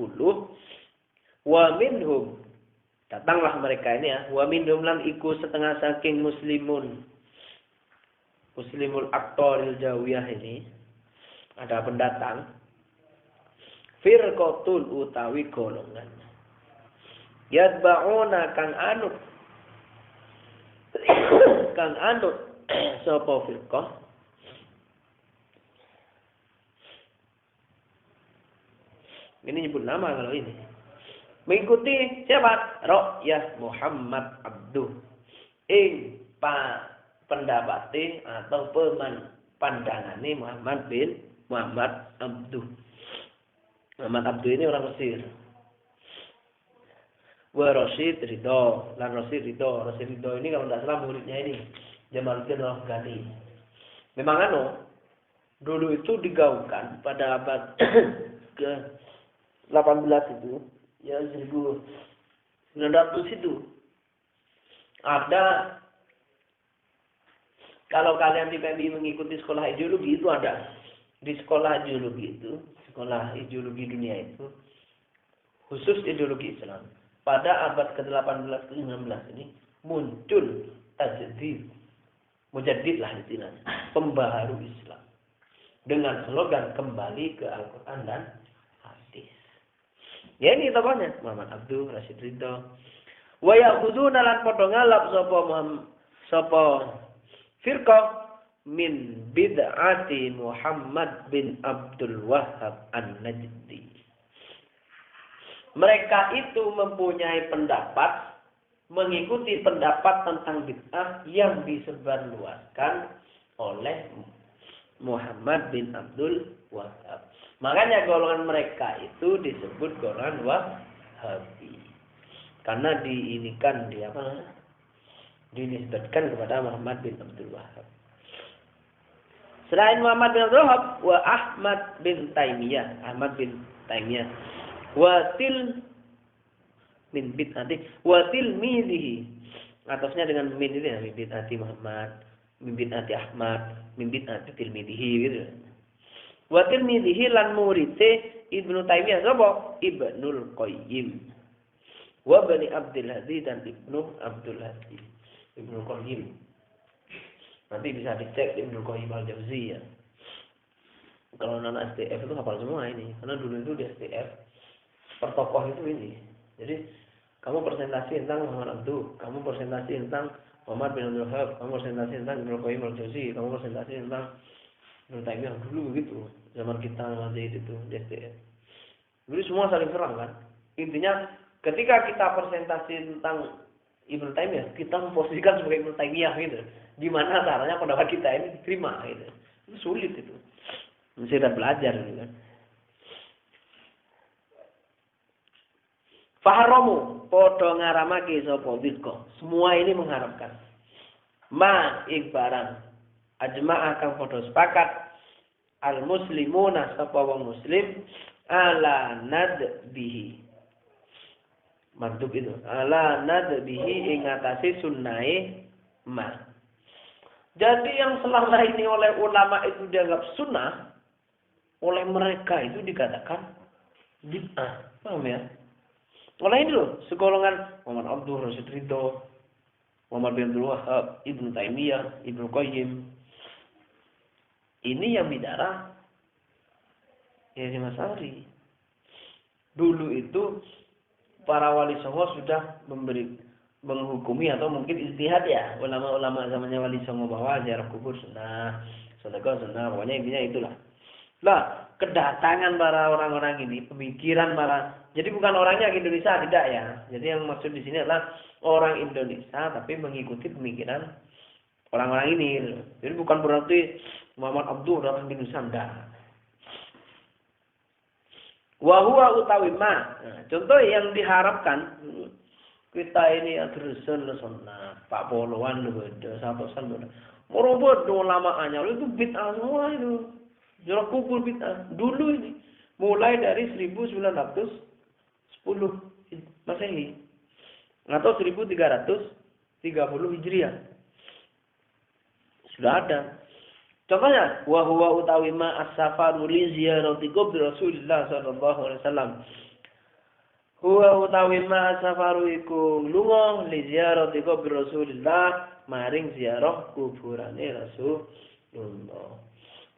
[SPEAKER 3] wa minhum datanglah mereka ini ya. Wa minhum lan iku setengah saking muslimul aktoril jawiyah ini. Ada pendatang. Firqatul utawi golongan. Yadba'una kang anut. Kang anut. Sapa firqah. Ini nyebut nama kalau ini. Mengikuti siapa? Ra'yah Muhammad Abduh. pendapatnya atau pandangannya Muhammad Abduh. Muhammad Abduh ini orang Mesir. Wa Rasyid Ridho, lan Rasyid Ridho ini kalau tidak salah muridnya ini Jamaluddin Al-Afghani. Memang dulu itu digaungkan pada abad ke 18 itu, ya 1900 itu. Ada, kalau kalian di PMI mengikuti sekolah ideologi itu ada. Di sekolah ideologi itu, sekolah ideologi dunia itu, khusus ideologi Islam. Pada abad ke-18 ke-19 ini muncul tajdid, mujaddid lah istilahnya, pembaharu Islam dengan slogan kembali ke Al-Quran dan hadis. Ya ini tokohnya Muhammad Abduh, Rasyid Ridho. Wa ya'khuduna lan padha ngalap sapa firqah min bid'ati Muhammad bin Abdul Wahhab An-Najdi. Mereka itu mempunyai pendapat, mengikuti pendapat tentang bid'ah yang disebarluaskan oleh Muhammad bin Abdul Wahhab. Makanya golongan mereka itu disebut golongan Wahhabi. Karena dinisbatkan kepada Muhammad bin Abdul Wahhab. Selain Muhammad bin Abdul Wahhab, wa Ahmad bin Taimiyah, watil min bid'ati watil midhi, atasnya dengan min ini ya, min bid'ati Muhammad, min bid'ati Ahmad, min bid'ati tilmidhi gitu. Watil midhi lan muridé Ibnu Taimiyah sapa? Ibnul Qayyim. Wa Bani Abdul Hadi dan Ibnu Abdul Hadi. Ibnu Qayyim. Nanti bisa dicek Ibnu Qayyim Al-Jauziyah. Kalau anak STF itu hafal semua ini, karena dulu itu di STF pertokoh itu ini. Jadi kamu presentasi tentang Muhammad Abduh, kamu presentasi tentang Muhammad bin Abdul Wahhab, kamu presentasi tentang Ibnu Qayyim Al-Jauziyah, kamu presentasi tentang Ibnu Taimiyah dulu begitu. Zaman kita nanti itu di STF. Jadi semua saling serang kan. Intinya ketika kita presentasi tentang Ibnu Taimiyah, kita memposisikan sebagai Ibnu Taimiyah gitu. Gimana caranya pendapat kita ini diterima gitu. Itu sulit itu. Mesti ada belajar gitu kan. Faharamu podo ngaramake sapa bid'ah. Semua ini mengharapkan. Ma ikbaran ajma'a kang podo sepakat al muslimuna sapa wong muslim ala nadbihi. Mantub itu. Ala nadbihi ing atase sunnahe ma. Jadi yang selama ini oleh ulama itu dianggap sunnah, oleh mereka itu dikatakan bid'ah. Paham ya? Oleh ini loh, segolongan Muhammad Abduh, Rasyid Ridho, Muhammad bin Abdul Wahhab, Ibnu Taimiyah, Ibnu Qayyim. Ini yang bicara ya Mas Ari. Dulu itu para wali songo sudah menghukumi atau mungkin ijtihad ya. Ulama-ulama zamannya wali songo bahwa ziarah kubur sunnah, sedekah sunnah, pokoknya intinya itulah. Lah, kedatangan para orang-orang ini, pemikiran jadi bukan orangnya ke Indonesia, tidak ya. Jadi yang maksud di sini adalah orang Indonesia tapi mengikuti pemikiran orang-orang ini. Jadi bukan berarti Muhammad Abduh orang Indonesia, enggak. Wa huwa utawi ma. Nah, contoh yang diharapkan kita ini adresan sunnah, Pak Polowan beda, satu-satu beda. Merubah ulama anyar itu bid'ah semua itu. Ziarah kubur bid'ah. Dulu ini mulai dari 1910 Masehi atau 1330 Hijriah. Sudah ada. Contohnya, wa huwa utawi ma as-safaru li ziyarati qabri Rasulillah sallallahu alaihi wasallam. Huwa utawi ma as-safaru iku lunga li ziyarati qabri Rasulillah maring ziarah kuburane Rasulullah.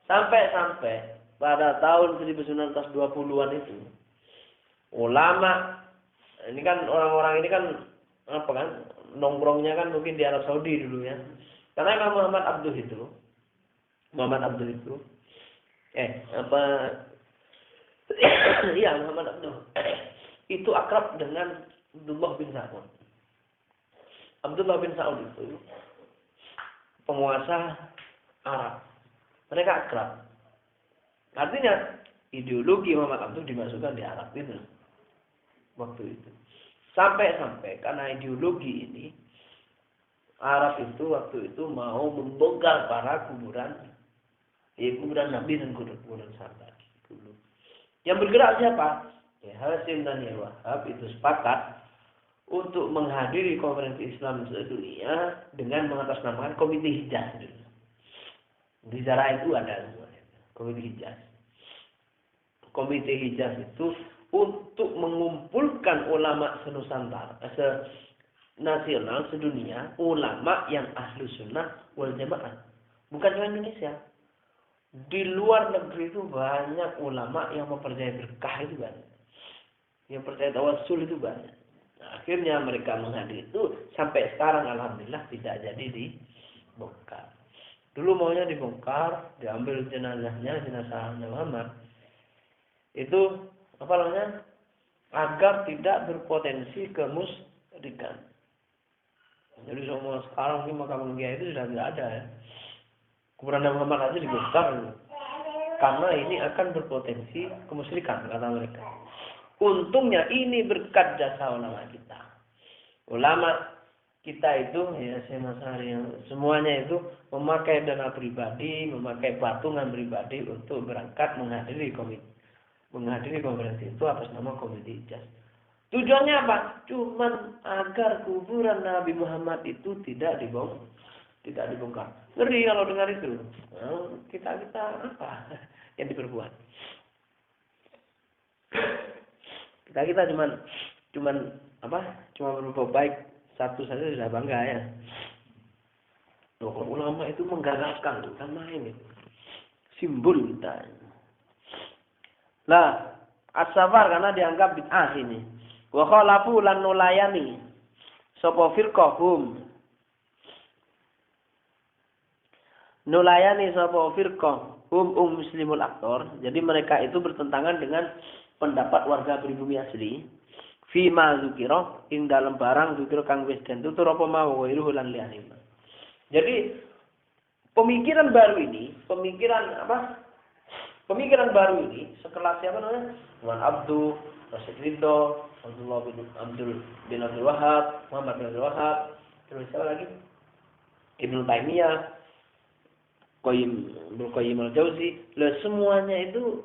[SPEAKER 3] Sampai pada tahun 1920-an itu ulama ini kan orang-orang ini kan apa kan nongkrongnya kan mungkin di Arab Saudi dulu ya. Karena Imam Muhammad Abduh itu Muhammad Abduh itu akrab dengan Abdullah bin Sa'ud. Abdullah bin Sa'ud itu penguasa Arab. Mereka akrab. Artinya ideologi Muhammad itu dimasukkan di Arab itu waktu itu. Sampai-sampai karena ideologi ini Arab itu waktu itu mau membongkar para kuburan Nabi dan kuburan sahabat dulu. Yang bergerak siapa? Ya, Hasyim dan Wahab itu sepakat untuk menghadiri konferensi Islam sedunia dengan mengatasnamakan Komite Hijaz dulu. Di Zara itu ada Komite Hijaz. Komite Hijaz itu untuk mengumpulkan ulama senusantara, nasional sedunia, ulama yang ahlu sunnah wal jamaah. Bukan cuma Indonesia. Di luar negeri itu banyak ulama yang mempercayai berkah itu banyak. Yang percaya tawasul itu banyak. Nah, akhirnya mereka menghadiri itu sampai sekarang alhamdulillah tidak jadi dibongkar. Dulu maunya dibongkar, diambil jenazah Muhammad. Itu apa namanya? Agar tidak berpotensi kemusyrikan. Jadi semua sekarang ini makam Kiai itu sudah tidak ada ya. Kuburan Muhammad aja dibongkar. Karena ini akan berpotensi kemusyrikan kata mereka. Untungnya ini berkat jasa ulama kita. Ulama kita itu ya Mas Hari, semuanya itu memakai dana pribadi, memakai patungan pribadi untuk berangkat menghadiri konferensi itu atas nama Komite Hijaz. Tujuannya apa? Cuman agar kuburan Nabi Muhammad itu tidak dibongkar. Ngeri kalau dengar itu. Nah, kita apa yang diperbuat? Kita cuman berbuat baik satu saja sudah bangga ya. Loh, ulama itu menggagalkan kan main itu. Simbol kita. Lah, as-safar karena dianggap bid'ah ini. Wa khalafu lan nulayani sapa firqahum. Nulayani sapa firqah muslimul aktor. Jadi mereka itu bertentangan dengan pendapat warga pribumi asli fi ma zukira ing dalam barang zukira kang wis den tutur apa mau iru lan liyane. Jadi pemikiran baru ini sekelas siapa namanya? Tuan Abdul Rasid Ridho, Abdullah bin Abdul Wahab, Muhammad bin Abdul Wahab, terus siapa lagi? Ibnu Taimiyah, Qayyim al-Jauzi, semuanya itu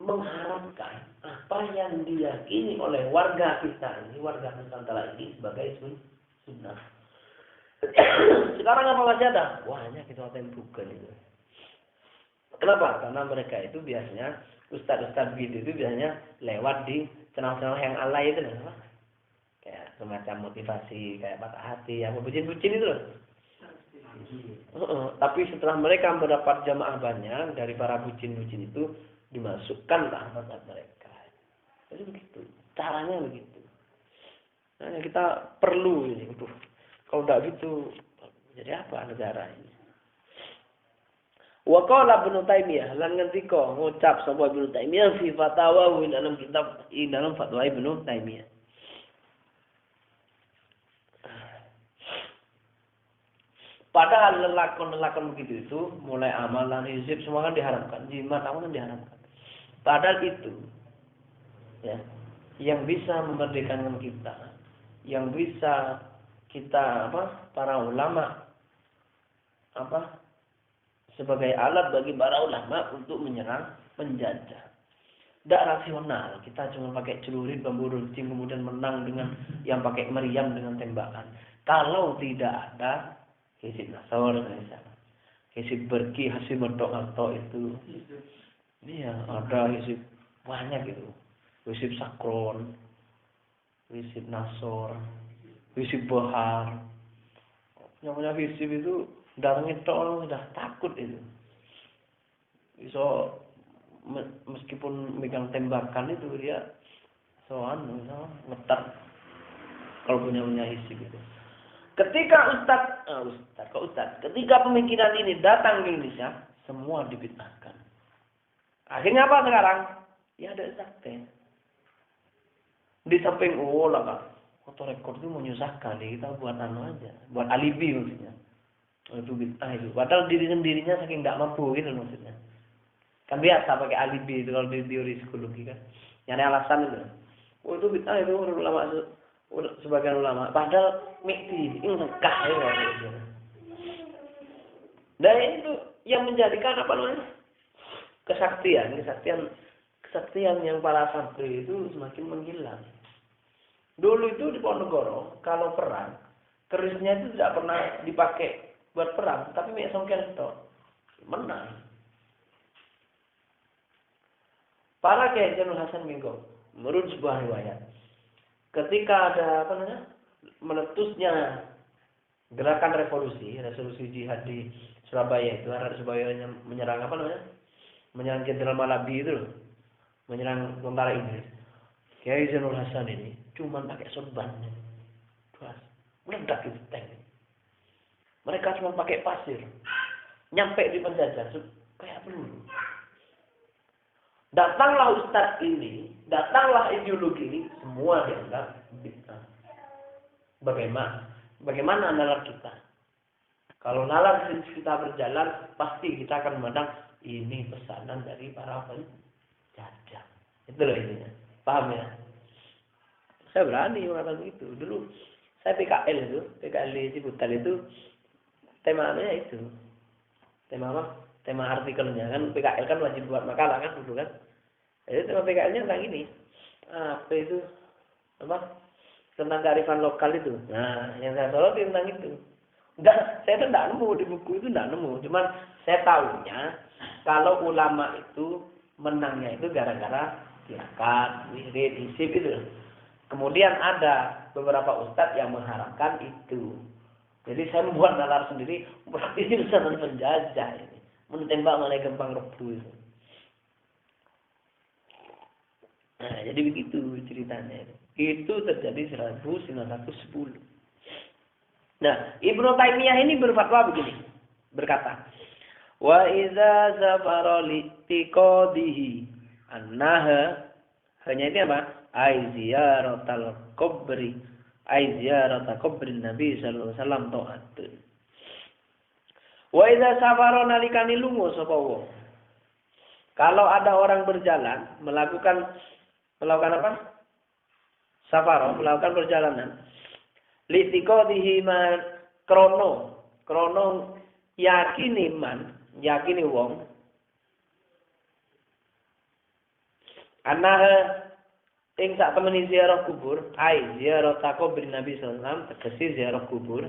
[SPEAKER 3] mengharapkan apa yang diyakini oleh warga kita ini, warga Nusantara ini sebagai sunnah. Sekarang apa masih ada? Wah, hanya kita bukan itu. Kenapa? Karena mereka itu biasanya ustaz-ustaz gitu itu biasanya lewat di channel-channel yang alay itu loh. Kayak semacam motivasi, kayak patah hati, yang bucin-bucin itu loh. Tapi setelah mereka mendapat jamaah banyak dari para bucin-bucin itu, dimasukkanlah mazhab mereka. Jadi begitu, caranya begitu. Nah, kita perlu ini. Kalau tidak gitu, jadi apa negara ini? Wa qala Ibnu Taimiyah lan ngendika ngucap sapa Ibnu Taimiyah fi fatawa dalam kitab dalam fatwa Ibnu Taimiyah. Padahal lelakon begitu itu mulai amalan hizib semua kan diharamkan, jimat kan diharamkan. Padahal itu ya yang bisa memerdekakan kita, yang bisa kita para ulama sebagai alat bagi para ulama untuk menyerang penjajah. Tidak rasional, kita cuma pakai celurit bambu runcing kemudian menang dengan yang pakai meriam dengan tembakan. Kalau tidak ada Hizib Nasor misalnya, Hizib Berki, Hasil Merdok itu, iya ada Hizib banyak itu, Hizib Sakron, Hizib Nasor, Hizib Bahar, namanya Hizib itu darahnya orang sudah takut itu, so meskipun megang tembakan itu dia ngetar kalau punya Hizib itu. Ketika ketika pemikiran ini datang ke Indonesia, semua dibid'ahkan. Akhirnya apa sekarang? Ya ada sakte. Di samping foto rekor itu menyusahkan, kita buat aja, buat alibi maksudnya. Itu bid'ah itu. Padahal diri sendirinya saking nggak mampu gitu maksudnya. Kan biasa pakai alibi itu kalau di teori psikologi kan. Nyari alasan itu. Oh itu bid'ah itu ulama sebagian ulama. Padahal mikti ini sekah ya. Dan itu yang menjadikan apa namanya? Kesaktian yang para santri itu semakin menghilang. Dulu itu di Ponorogo, kalau perang, kerisnya itu tidak pernah dipakai buat perang, tapi minyak songken itu menang. Para Kiai Zainul Hasan Minggo, menurut sebuah riwayat, ketika ada apa namanya, meletusnya gerakan resolusi jihad di Surabaya itu, ada Surabaya yang menyerang apa namanya, menyerang Jenderal Malabi itu, menyerang tentara Inggris. Kiai Zainul Hasan ini cuma pakai sorban, meledak itu tank. Mereka cuma pakai pasir, nyampe di penjajah kayak peluru. Datanglah ustadz ini, datanglah ideologi ini, semua dianggap bid'ah. Bagaimana nalar kita? Kalau nalar kita berjalan, pasti kita akan memandang ini pesanan dari para penjajah. Itu loh intinya. Paham ya? Saya berani mengatakan itu. Dulu saya PKL di Ciputat itu temanya itu. Tema apa? Tema artikelnya kan PKL kan wajib buat makalah kan dulu kan. Jadi tema PKL-nya tentang ini. Apa itu? Apa? Tentang kearifan lokal itu. Nah, yang saya soroti tentang itu. Saya tuh enggak nemu di buku itu, enggak nemu. Cuman saya tahunya kalau ulama itu menangnya itu gara-gara tirakat, wirid, hisib itu. Kemudian ada beberapa ustadz yang mengharamkan itu. Jadi saya membuat nalar sendiri, berarti ini pesanan penjajah ini. Menembak mengenai Gempang Rebu itu. Nah, jadi begitu ceritanya itu. Itu terjadi 1910. Nah, Ibnu Taimiyah ini berfatwa begini. Berkata, wa idza zafara li'tiqadihi annaha, hanya ini apa? Ai ziyaratal qabri, ai ziyaratal qabrin Nabi sallallahu alaihi wasallam ta'atun. Wa idza safara nalikani lunga sapa wong. Kalau ada orang berjalan melakukan apa? Safara, melakukan perjalanan. Li'tiqadihi man krono yakini wong anaha ing sak temeni ziarah kubur, ai ziarah kubur Nabi sallallahu alaihi wasallam, tegese ziarah kubur.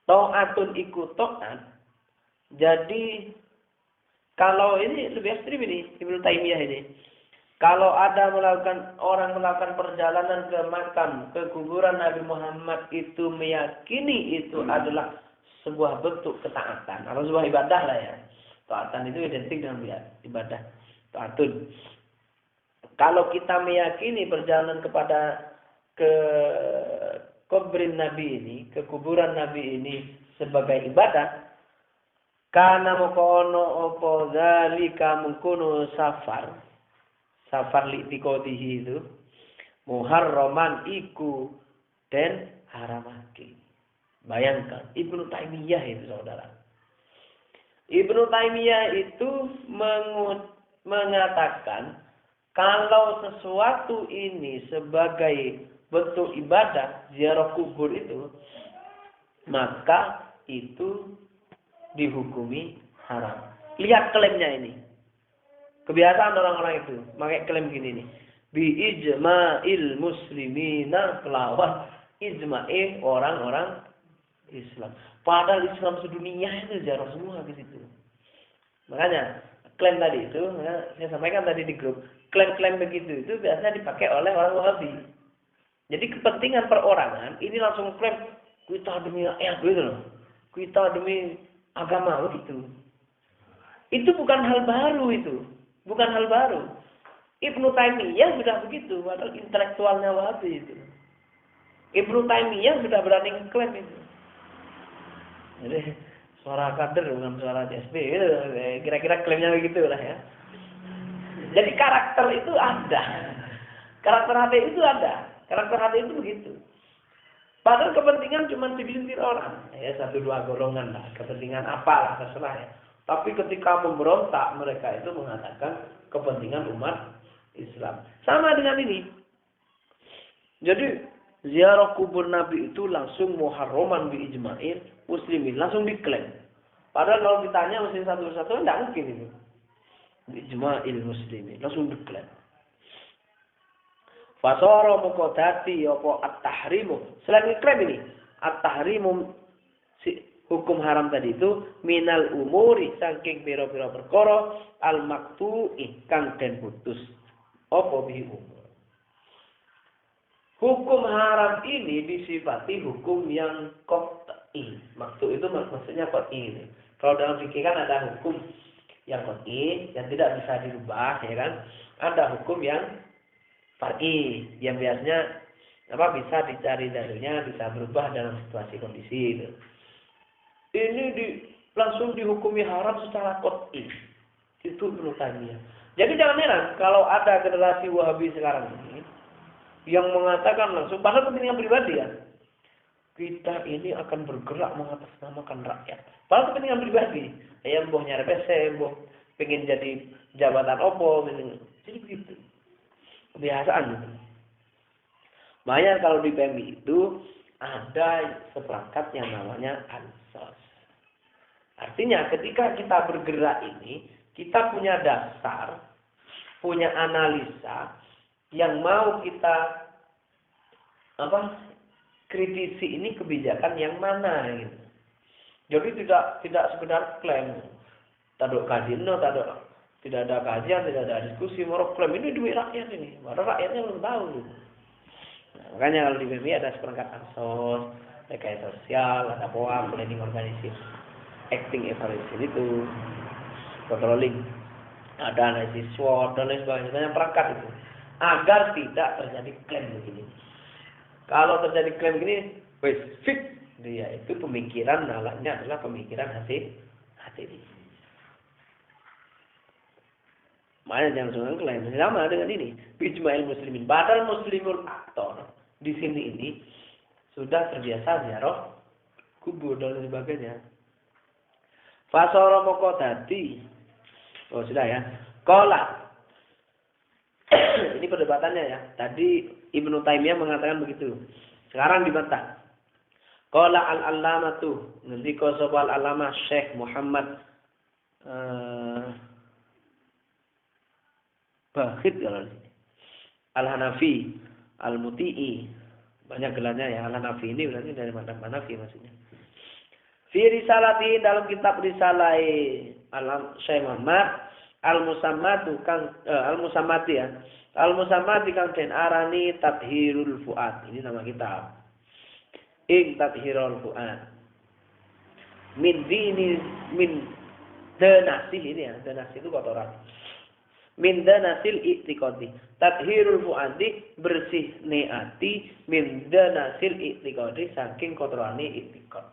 [SPEAKER 3] Ta'atun iku ta'at. Jadi kalau ini lebih ekstrim ini Ibnu Taimiyah ini. Kalau ada orang melakukan perjalanan ke makam, ke kuburan Nabi Muhammad itu meyakini itu adalah sebuah bentuk ketaatan atau sebuah ibadah lah ya. Taatan itu identik dengan ibadah. Taatun. Kalau kita meyakini perjalanan ke kubrin Nabi ini, ke kuburan Nabi ini sebagai ibadah, kana mokono opo zalika mungkono safar li'tiqadihi itu muharraman iku dan haramake. Bayangkan Ibnu Taimiyah itu saudara. Ibnu Taimiyah itu mengatakan kalau sesuatu ini sebagai bentuk ibadah ziarah kubur itu, maka itu dihukumi haram. Lihat klaimnya ini. Kebiasaan orang-orang itu pakai klaim gini nih. Bi ijma'il muslimina, kelawan ijma'i orang-orang Islam. Padahal Islam sedunia itu ziarah semua di situ. Makanya klaim tadi itu, saya sampaikan tadi di grup, klaim-klaim begitu itu biasanya dipakai oleh orang Wahabi. Jadi kepentingan perorangan ini langsung klaim kita demi rakyat gitu loh. Kita demi agama begitu. Itu bukan hal baru itu. Bukan hal baru. Ibnu Taimiyah sudah begitu, padahal intelektualnya Wahabi itu. Ibnu Taimiyah sudah berani klaim itu. Jadi suara kader bukan suara CSP gitu. Kira-kira klaimnya begitu lah ya. Jadi karakter itu ada. Karakter HT itu ada. Karakter hati itu begitu. Padahal kepentingan cuma segelintir orang. Ya, 1-2 golongan lah. Kepentingan apalah, terserah ya. Tapi ketika memberontak, mereka itu mengatakan kepentingan umat Islam. Sama dengan ini. Jadi, ziarah kubur Nabi itu langsung muharraman bi ijma'il muslimin. Langsung diklaim. Padahal kalau ditanya muslim satu-satu, tidak mungkin itu. Bi ijma'il muslimin. Langsung diklaim. Fasara muqaddati apa at-tahrimu. Selain klaim ini, at-tahrimu hukum haram tadi itu minal umuri saking pira-pira perkara al-maqtu'i kang den putus. Apa bihi umur. Hukum haram ini disifati hukum yang qat'i. Maksud itu maksudnya qat'i. Kalau dalam fikih kan ada hukum yang qat'i yang tidak bisa dirubah, ya kan? Ada hukum yang far'i yang biasanya bisa dicari dalilnya, bisa berubah dalam situasi kondisi itu. Ini langsung dihukumi haram secara qat'i. Itu Ibnu Taimiyah. Jadi jangan heran kalau ada generasi Wahabi sekarang ini yang mengatakan langsung, padahal kepentingan pribadi ya. Kita ini akan bergerak mengatasnamakan rakyat. Padahal kepentingan pribadi. Yang boh nyari PC, boh pengen jadi jabatan opo, jadi begitu. Kebiasaan itu. Makanya kalau di PMI itu ada seperangkat yang namanya ansos. Artinya ketika kita bergerak ini, kita punya dasar, punya analisa yang mau kita kritisi ini kebijakan yang mana gitu. Jadi tidak sekedar klaim. Taduk kajian, tidak ada kajian, tidak ada diskusi, mau klaim ini duit rakyat ini. Padahal rakyatnya belum tahu. Nah, makanya kalau di BMI ada seperangkat ansos, rekayasa sosial, ada POA, planning organisasi, acting evaluation itu, controlling, ada analisis SWOT dan lain sebagainya, banyak perangkat itu. Agar tidak terjadi klaim begini. Kalau terjadi klaim begini, wes fix dia itu pemikiran nalaknya adalah pemikiran hati. Makanya jangan semua klaim. Sama dengan ini. Ijma'il muslimin. Padahal muslimul aktor di sini ini sudah terbiasa ziarah kubur dan sebagainya. Fasara muqaddati. Oh sudah ya. Qala. Ini perdebatannya ya. Tadi Ibnu Taimiyah mengatakan begitu. Sekarang dibantah. Qala al-allamatu. Ngendika sapa al-allamah Syekh Muhammad Bakhit kalau ini. Al-Hanafi, Al-Muti'i. Banyak gelarnya ya. Al-Hanafi ini berarti dari madhab Hanafi maksudnya. Fi risalati dalam kitab risalah Syekh Muhammad Al-Musammatu kang Al-Musammati ya. Al-Musammati kang den arani Tathhirul Fuad. Ini nama kitab. Tathhirul Fuad. Min danasih ini ya. Danasih itu kotoran. Min danasil i'tiqadi. Tathhirul fuadi bersih niati min danasil i'tiqadi saking kotorane i'tiqad.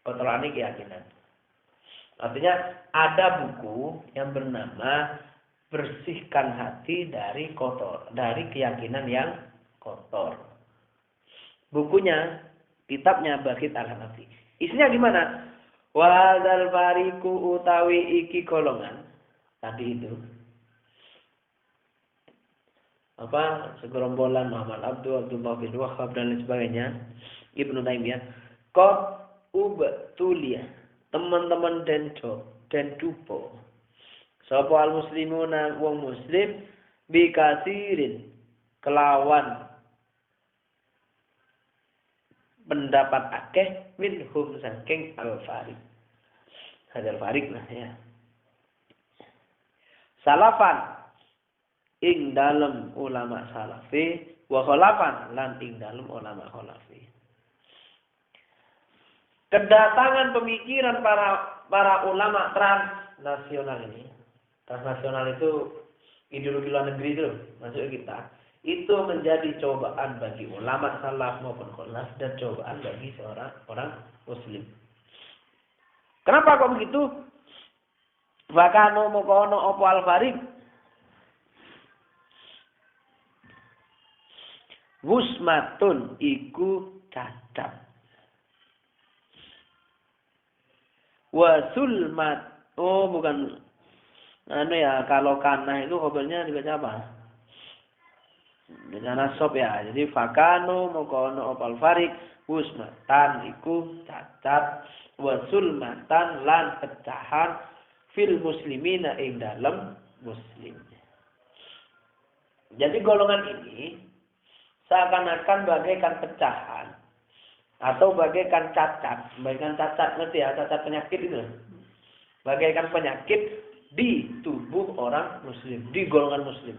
[SPEAKER 3] Kotorane keyakinan. Artinya ada buku yang bernama bersihkan hati dari keyakinan yang kotor. Bukunya, kitabnya Bakhit Al-Hanafi. Isinya gimana? Wa hadzal fariqu utawi iki golongan tadi itu. Segerombolan Muhammad Abdullah bin Wahhab dan lain sebagainya, Ibnu Taimiyah, qad ubtulia, teman-teman dan dupo. Sapa al-muslimuna wong muslim bi kasirin kelawan pendapat akeh minhum saking al-Fariq. Hadal Fariq lah ya. Salafan ing dalem ulama salafi wa khalafan lan ing dalem ulama khalafi. Kedatangan pemikiran para ulama transnasional ini. Transnasional itu ideologi luar negeri itu maksud kita. Itu menjadi cobaan bagi ulama salaf maupun khalaf dan cobaan bagi seorang orang muslim. Kenapa kok begitu? Wakano mokono opo al-Fariq. Wusmatun iku cacat. Wasulmat. Oh, bukan. Kalau kana itu khobarnya dibaca apa? Dengan nasab ya. Jadi fakanu mongko opal farik wusmatan iku cacat wasulmatan lan pecahan fil muslimina ing dalem muslim. Jadi golongan ini seakan-akan bagaikan pecahan atau bagaikan cacat. Bagaikan cacat, ngerti ya? Cacat penyakit itu. Bagaikan penyakit di tubuh orang muslim, di golongan muslim.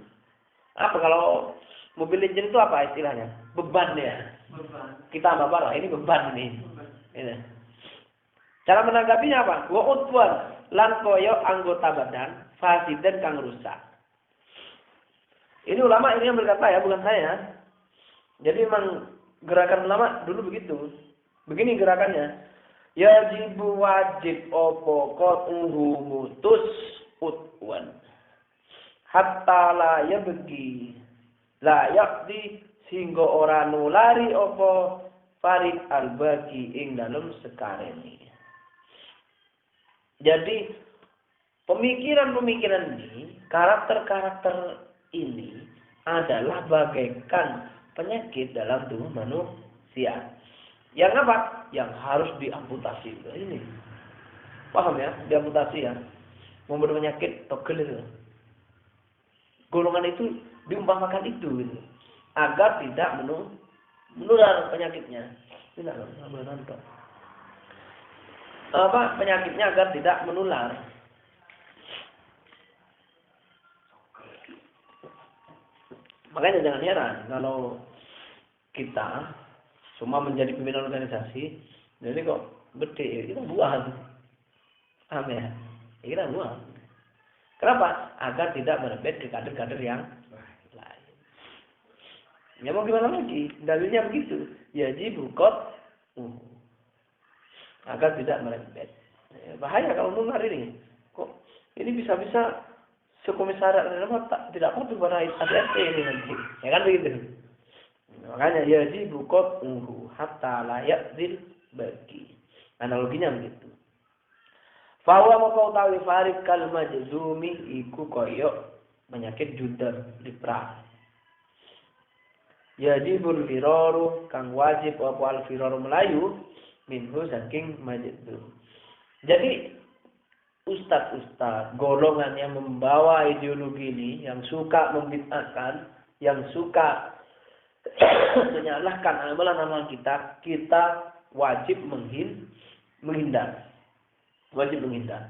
[SPEAKER 3] Apa kalau mobil engine itu apa istilahnya? Beban ya. Beban. Kita apa lah? Ini beban ini. Ini. Cara menanggapinya apa? Wa utwan lan koyo anggota badan fasiden kang rusak. Ini ulama ini yang berkata ya, bukan saya. Jadi memang gerakan ulama dulu begitu. Begini gerakannya. Yajibu wajib opo qat'uhu mutus utwan. Hatta la yabgi la yakdi sehingga ora nulari opo farid al-bagi ing dalem sekareni. Jadi pemikiran-pemikiran ini, karakter-karakter ini adalah bagaikan penyakit dalam tubuh manusia. Yang apa? Yang harus diamputasi. Ini. Paham ya? Diamputasi ya. Membuat penyakit togel itu. Golongan itu diumpamakan itu gitu. Agar tidak menular penyakitnya. Tidak menonton. Penyakitnya agar tidak menular. Makanya jangan heran kalau kita cuma menjadi pimpinan organisasi, jadi kok gede, kita buang. Paham ya? Kita buang. Kenapa? Agar tidak merebet ke kader-kader yang lain. Ya mau gimana lagi? Dalilnya begitu. Yajibu qat'uhu. Agar tidak merebet. Bahaya kalau nular ini. Kok ini bisa-bisa sekomisariat tidak patuh pada ADRT ini nanti. Ya kan begitu. Makanya yajibu qat'uhu hatta la ya'dil bagi. Analoginya begitu. Bahwa mau tahu farid kal majzumi iku koyo penyakit judar lepra. Yajibul firaru kang wajib apa al firaru melayu minhu saking majzum. Jadi ustaz-ustaz golongan yang membawa ideologi ini, yang suka membid'ahkan, yang suka menyalahkan amalan-amalan kita wajib menghindar. Wajib menghindar.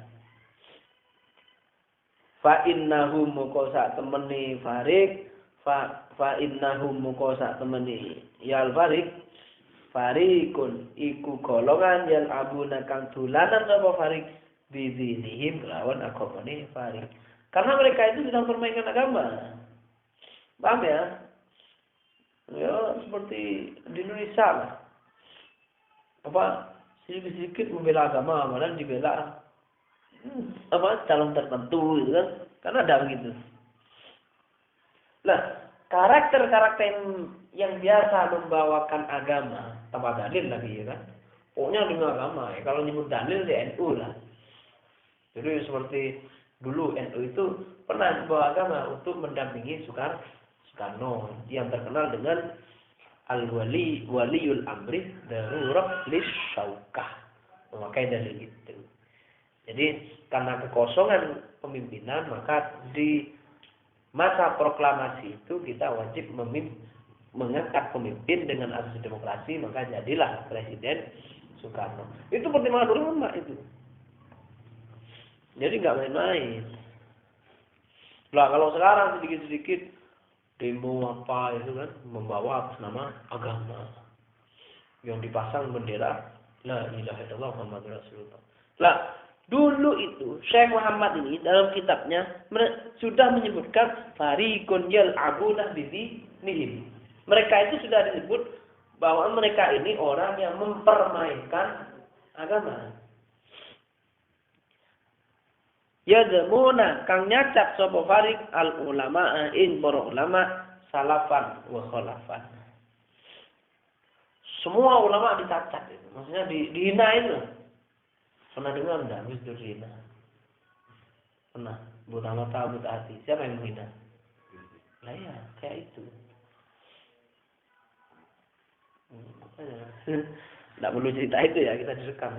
[SPEAKER 3] Fa innahum muqasa temeni farik fa innahum muqasa temeni yal farik farikun iku golongan yang abuna kang dolanan sapa farik bidinihim lawan agamane farik. Karena mereka itu sedang permainkan agama. Paham ya? Ya seperti di Indonesia lah. Sedikit membela agama, malah dibela calon tertentu gitu kan. Karena ada begitu. Nah, karakter-karakter yang biasa membawakan agama, tanpa dalil lagi ya kan. Pokoknya dengan agama ya. Kalau nyebut dalil di NU lah. Jadi seperti dulu NU itu pernah membawa agama untuk mendampingi Soekarno yang terkenal dengan waliul amri darurat lisyaukah, memakai dalil itu. Jadi karena kekosongan pemimpinan, maka di masa proklamasi itu kita wajib mengangkat pemimpin dengan asas demokrasi, maka jadilah Presiden Soekarno. Itu pertimbangan ulama itu. Jadi nggak main-main. Lah kalau sekarang sedikit-sedikit demo apa itu kan membawa atas nama agama yang dipasang bendera la ilaha illallah Muhammadur Rasulullah. Lah dulu itu Syekh Muhammad ini dalam kitabnya sudah menyebutkan fariqun yal'abuna bidinihim. Mereka itu sudah disebut bahwa mereka ini orang yang mempermainkan agama. Yadmuna kang nyacap sapa farik al ulama ing para ulama salafan wa khalafan. Semua ulama dicacat itu. Maksudnya dihina itu. Pernah dengar enggak Gus Dur dihina? Pernah. Buta mata, buta hati. Siapa yang menghina? Lah ya, kayak itu. Tidak perlu cerita itu ya, kita direkam.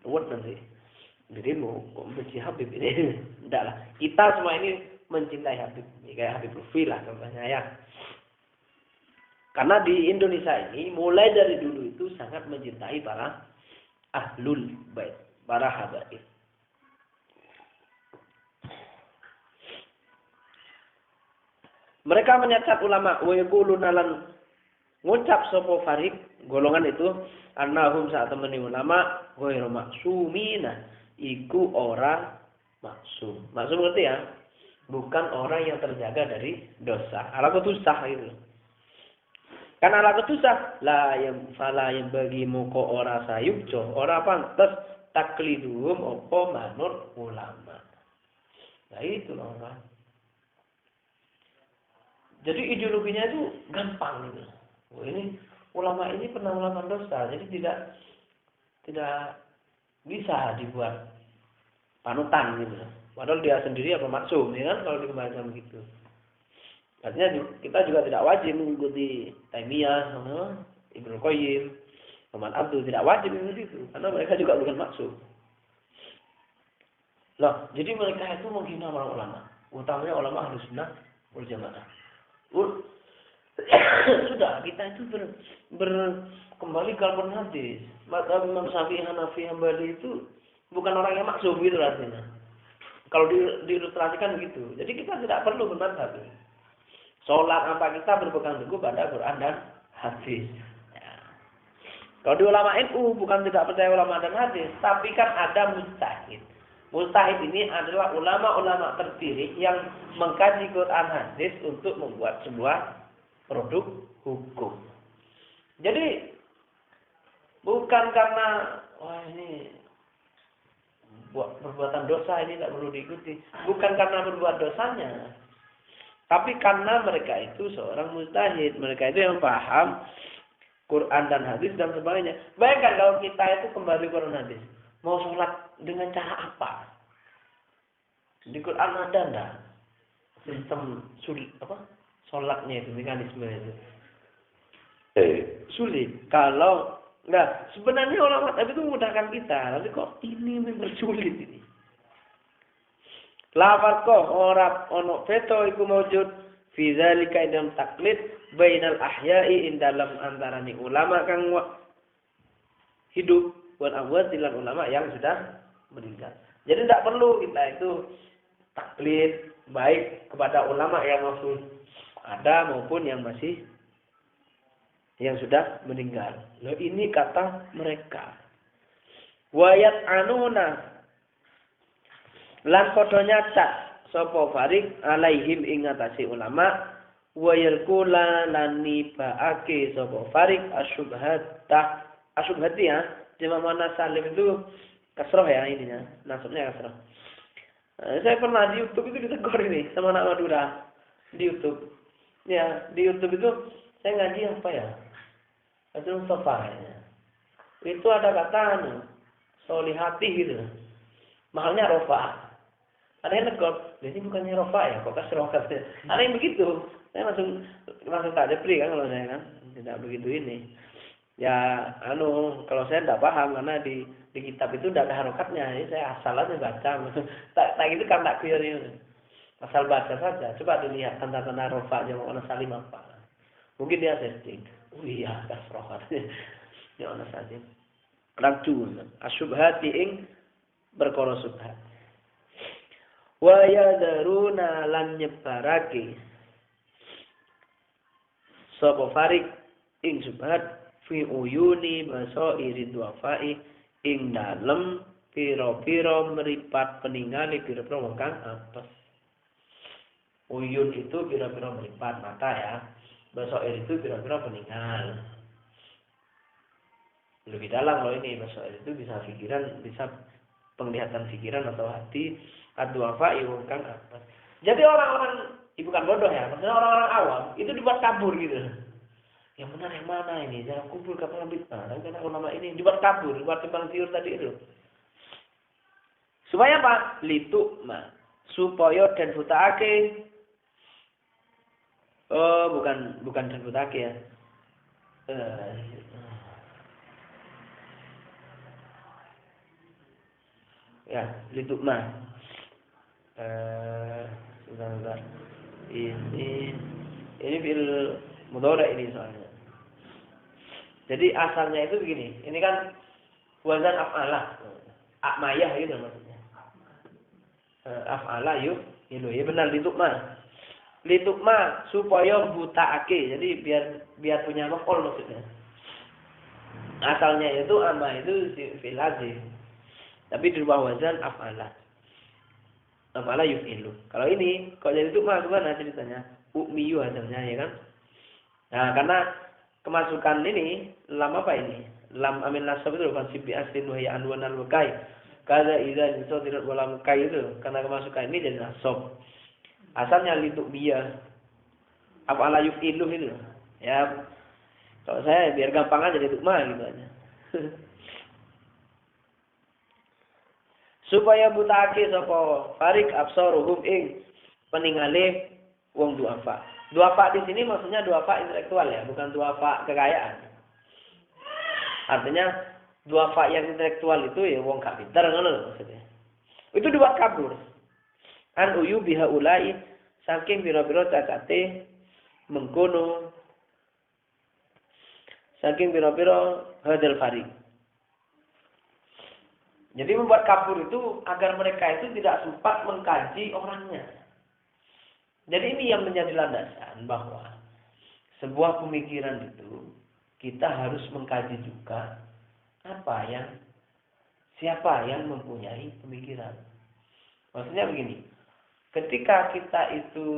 [SPEAKER 3] Ruwet nanti. Dirimu kok benci Habib ini? Tidak lah. Kita semua ini mencintai Habib. Kayak Habib Lutfi lah contohnya ya. Karena di Indonesia ini mulai dari dulu itu sangat mencintai para ahlul bait, para habaib. Mereka menyacat ulama wa yaquluna lan ngucap sapa farik golongan itu annahum saat temani ulama ghairu maksumina iku ora maksum. Maksum ngerti ya? Bukan orang yang terjaga dari dosa. Ala ketusah itu. Karena ala ketusah fala yang bagi moko ora sayukjo, ora pantes takliduhum opo manut ulama. Nah itu loh kan. Jadi ideologinya itu gampang gitu. Oh, ini ulama ini pernah melakukan dosa, jadi tidak bisa dibuat panutan gitu. Padahal dia sendiri apa maksum, ya kan kalau dikembalikan begitu. Artinya kita juga tidak wajib mengikuti Taimiyah, Ibnu Qayyim, Muhammad Abdul, tidak wajib mengikuti itu, karena mereka juga bukan maksum. Loh, jadi mereka itu menghina para ulama, utamanya ulama Ahlus Sunnah wal Jamaah. Sudah, kita itu kembali ke Al-Quran hadis. Maka Imam Syafi'i, Hanafi, Hambali itu bukan orang yang maksum gitu artinya. Kalau diilustrasikan begitu. Jadi kita tidak perlu bermadzhab. Sholat apa kita berpegang teguh pada Quran dan hadis. Ya. Kalau di ulama NU bukan tidak percaya ulama dan hadis, tapi kan ada mujtahid. Mujtahid ini adalah ulama-ulama terpilih yang mengkaji Quran hadis untuk membuat sebuah produk hukum. Jadi bukan karena wah ini buat perbuatan dosa ini tidak perlu diikuti. Bukan karena berbuat dosanya. Tapi karena mereka itu seorang mujtahid. Mereka itu yang paham Quran dan hadis dan sebagainya. Bayangkan kalau kita itu kembali Quran hadis. Mau sholat dengan cara apa? Di Quran ada enggak? Sistem sholatnya itu, mekanisme itu. Sulit. Kalau enggak, sebenarnya ulama tapi itu memudahkan kita. Tapi kok ini mempersulit ini. Lafal kok ora ono veto iku maujud fi zalika idam taklid bainal ahya'i dalam antarane ulama kang hidup buat amwat lan ulama yang sudah meninggal. Jadi tidak perlu kita itu taklid baik kepada ulama yang masih ada maupun yang sudah meninggal. Loh ini kata mereka. Wayat anuna lan padha nyacat sapa farik alaihim ing ngatasi ulama wa yalkula lan nibaake sapa farik asyubhati ya jama mana salim itu kasroh ya ininya nasabnya kasroh. Saya pernah di YouTube itu ditegur ini sama anak Madura di YouTube ya di YouTube itu saya ngaji apa ya itu Mustafa ya. Itu ada kata solihati gitu mahalnya rofa. Ada yang negor, ini bukannya rofa ya, kok kasroh katanya. Ada yang begitu, saya langsung tak jepri kan kalau saya kan, tidak begitu ini. Ya, kalau saya tidak paham karena di kitab itu tidak ada harokatnya, jadi saya asal aja baca. Tak gitu kan tak clear ini. Asal baca saja, coba dilihat tanda-tanda rofa aja mau salim apa. Mungkin dia setting, iya kasroh katanya, ya salim. Racun, asyubhati ing berkoro subhat. Wa yadaruna lan nyebarake sapa farik ing subhat fi uyuni basairi duafai ing dalem pira-pira meripat peninggali pira-pira wong kang apes. Uyun itu pira-pira meripat mata ya. Basair itu pira-pira peninggal. Lebih dalam loh ini basair itu bisa pikiran, bisa penglihatan pikiran atau hati. Ad-du'afa wong kang apes. Jadi orang-orang bukan bodoh ya, maksudnya orang-orang awam itu dibuat kabur gitu. yang benar yang mana ini? Jangan kumpul kapal bid'ah. Tapi karena ulama ini dibuat kabur, dibuat timbang tiur tadi itu. Supaya apa? Litukma. Supaya dan butake. Oh, bukan dan butake ya. Ya, litukma. Sebentar. Ini fil mudhari ini soalnya. Jadi asalnya itu begini. Ini kan wazan af'alah. Akmayah gitu maksudnya. Af'alah yuk. Ya benar litukma. Litukma supaya butaake. Jadi biar punya maf'ul maksudnya. Asalnya itu amma itu fil lazim. Tapi di bawah wazan af'alah. Af'alah yuf'ilu. Kalau ini kok jadi litukma gimana ceritanya? U'miyu hasilnya ya kan? Nah, karena kemasukan ini lam apa ini? Lam amin nasab itu bukan sibi aslin wa ya anwan al wakai. Kada idza disadirat wala mukai itu karena kemasukan ini jadi nasab. Asalnya lituk biya. Af'ala yuf'ilu itu. Ya. Kalau saya biar gampang aja lituk ma gitu aja. Supaya butake sapa farik absaruhum ing peningale wong duafa. Duafa di sini maksudnya duafa intelektual ya, bukan duafa kekayaan. Artinya duafa yang intelektual itu ya wong gak pinter ngono maksudnya. Itu dibuat kabur. An uyu biha ulai saking biro-biro cacate mengkono saking biro-biro hadal farik. Jadi membuat kabur itu agar mereka itu tidak sempat mengkaji orangnya. Jadi ini yang menjadi landasan bahwa sebuah pemikiran itu kita harus mengkaji juga siapa yang mempunyai pemikiran. Maksudnya begini, ketika kita itu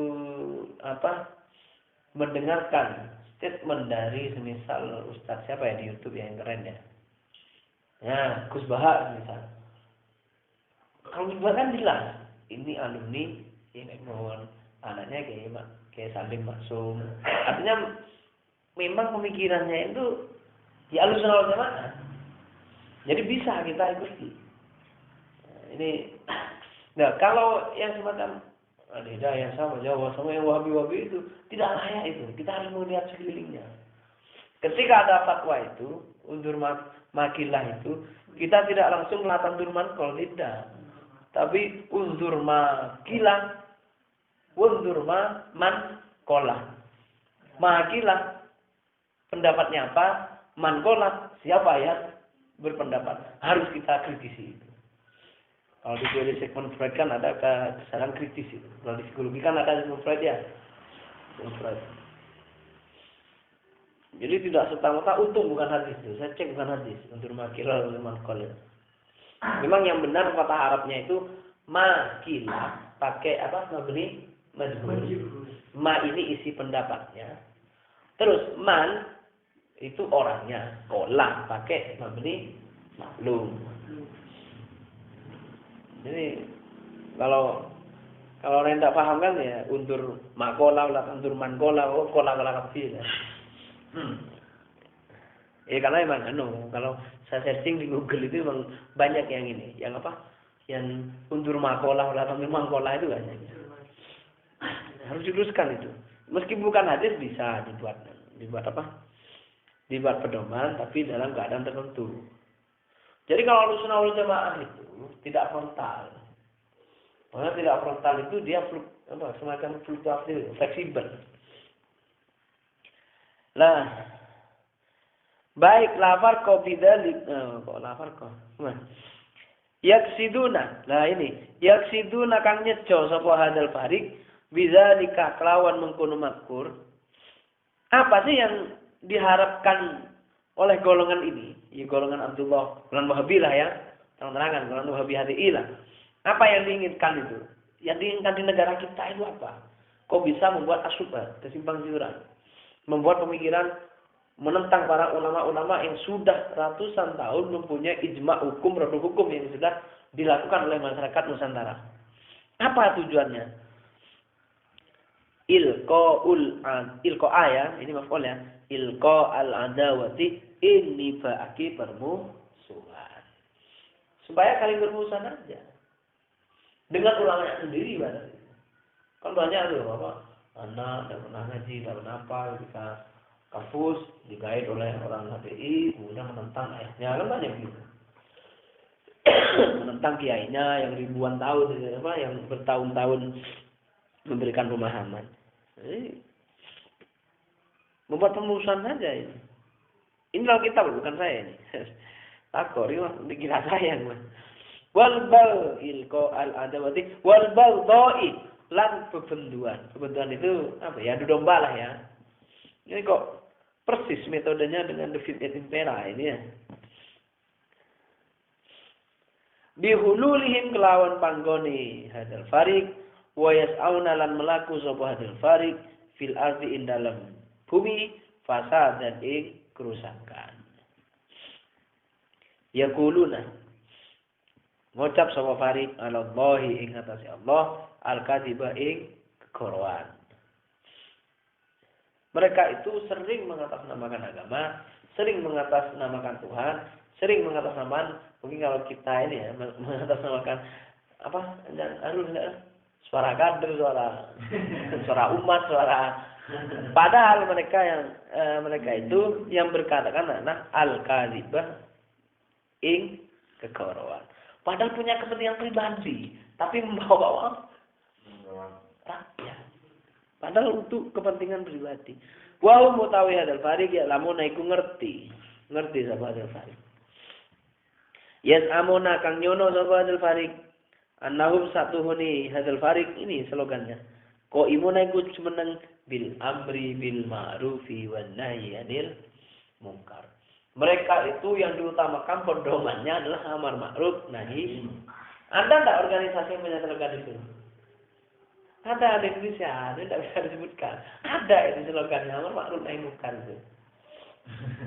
[SPEAKER 3] mendengarkan statement dari semisal Ustadz siapa ya di YouTube yang keren ya, Gus Bahar misal. Kalau Gus Bahar kan jelas ini alumni ini mohon anaknya kayak Salim Maksum. Artinya memang pemikirannya itu di Ahlussunnah wal Jamaah. Jadi bisa kita ikuti. Nah kalau yang semacam ada yang sama Jawa sama yang Wahabi itu tidak layak itu. Kita harus melihat sekelilingnya. Ketika ada fatwa itu, undur makilah itu, kita tidak langsung melatan durman kalau tidak. Tapi undur makilah undur man kolah. Makilah pendapatnya apa? Man kolah siapa yang berpendapat? Harus kita kritisi itu. Kalau di teori Sigmund Freud kan ada kesalahan kritis itu. Kalau di psikologi kan ada Sigmund Freud ya. Sigmund Freud. Jadi tidak serta-merta untung bukan hadis itu. Saya cek bukan hadis. Undur makilah undur man kolah. Memang yang benar kata Arabnya itu makilah pakai apa? Mabni majhul. Ma ini isi pendapatnya. Terus man itu orangnya. Kolah pakai mabni maklum. Jadi kalau orang tidak paham kan ya undur makola lah undur mankola kola kafir. Karena memang kalau saya searching di Google itu memang banyak yang ini, yang apa? Yang undur makola lah undur mankola itu banyak. Harus diluruskan itu. Meski bukan hadis bisa dibuat apa? Dibuat pedoman tapi dalam keadaan tertentu. Jadi kalau Ahlussunnah wal Jamaah itu tidak frontal. Karena tidak frontal itu dia semacam fluktuatif, fleksibel. Nah, baik lafar kau bidalik, kok lafar kau? Yaksiduna. Nah ini, yaksiduna kang nyejo sapa hadal farik bidzalika kelawan mengkono makur. Apa sih yang diharapkan oleh golongan ini? Ya golongan Abdullah, golongan Wahabi lah ya. Terang-terangan golongan Wahabi HTI lah. Apa yang diinginkan itu? Yang diinginkan di negara kita itu apa? Kok bisa membuat asyubah, kesimpang siuran, membuat pemikiran menentang para ulama-ulama yang sudah ratusan tahun mempunyai ijma hukum, produk hukum yang sudah dilakukan oleh masyarakat Nusantara. Apa tujuannya? Ilqa'a ya, ini maf'ul ya. ilqa al-adawati ini ba'aki permusuhan. Supaya kalian bermusuhan aja. Dengan ulama sendiri padahal. Kan banyak tuh apa? Anak tidak pernah ngaji, tidak pernah apa, ketika kampus digait oleh orang HTI, kemudian menentang ayahnya, kan banyak gitu. Menentang kiainya yang ribuan tahun, apa, yang bertahun-tahun memberikan pemahaman. Jadi, membuat permusuhan saja ini. Ini dalam kitab bukan saya ini. Takor, ini dikira saya. Wal bal ilqa al adawati wal bal doi lan bebenduan. Bebenduan itu apa ya? Adu domba lah ya. Ini kok persis metodenya dengan David Attenborough ini ya. Bihululihim kelawan panggoni hadal farik wa yas'auna lan melaku sapa hadal farik fil ardi ing dalam bumi fasad dan kerusakan. Yaquluna ngucap sapa farik alallahi ing atase Allah al-kadziba ing kekoroan. Mereka itu sering mengatasnamakan agama, sering mengatasnamakan Tuhan, sering mengatasnamakan, mungkin kalau kita ini ya mengatasnamakan apa? Suara kader, suara umat, padahal mereka itu yang berkatakan anak al-kadzibah ing kekoroan. Padahal punya kepentingan pribadi, tapi membawa rakyat. Padahal untuk kepentingan pribadi. Wa mutawi hadal farik ya lamun iku ngerti sapa hadal farik. Yes amona kang nyono sapa hadal farik. Annahum satuhuni hadal farik ini slogannya. Ko imuna iku meneng bil amri bil ma'rufi wan nahyi anil munkar. Mereka itu yang diutamakan pedomannya adalah amar ma'ruf nahi. Ada enggak organisasi yang menyatakan itu? Ada di Indonesia, ada tidak bisa disebutkan. Ada itu slogannya amar ma'ruf nahi munkar itu.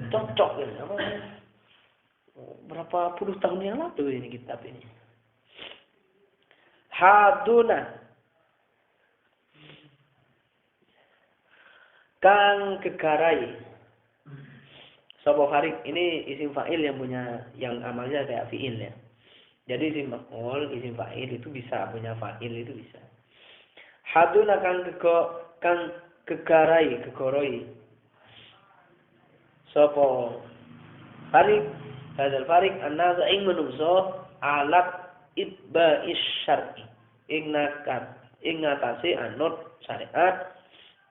[SPEAKER 3] Cocok ini apa? Berapa puluh tahun yang lalu ini kitab ini. Haduna kang kegarai. Sapa farik ini isim fa'il yang punya yang amalnya kayak fi'il ya. Jadi isim maf'ul, isim fa'il itu bisa punya fa'il itu bisa. Haduna kang kegoroi. Sapa farik hadal farik annaza ing menungso alat itba'is syar'i. Ing ngatasi anut syariat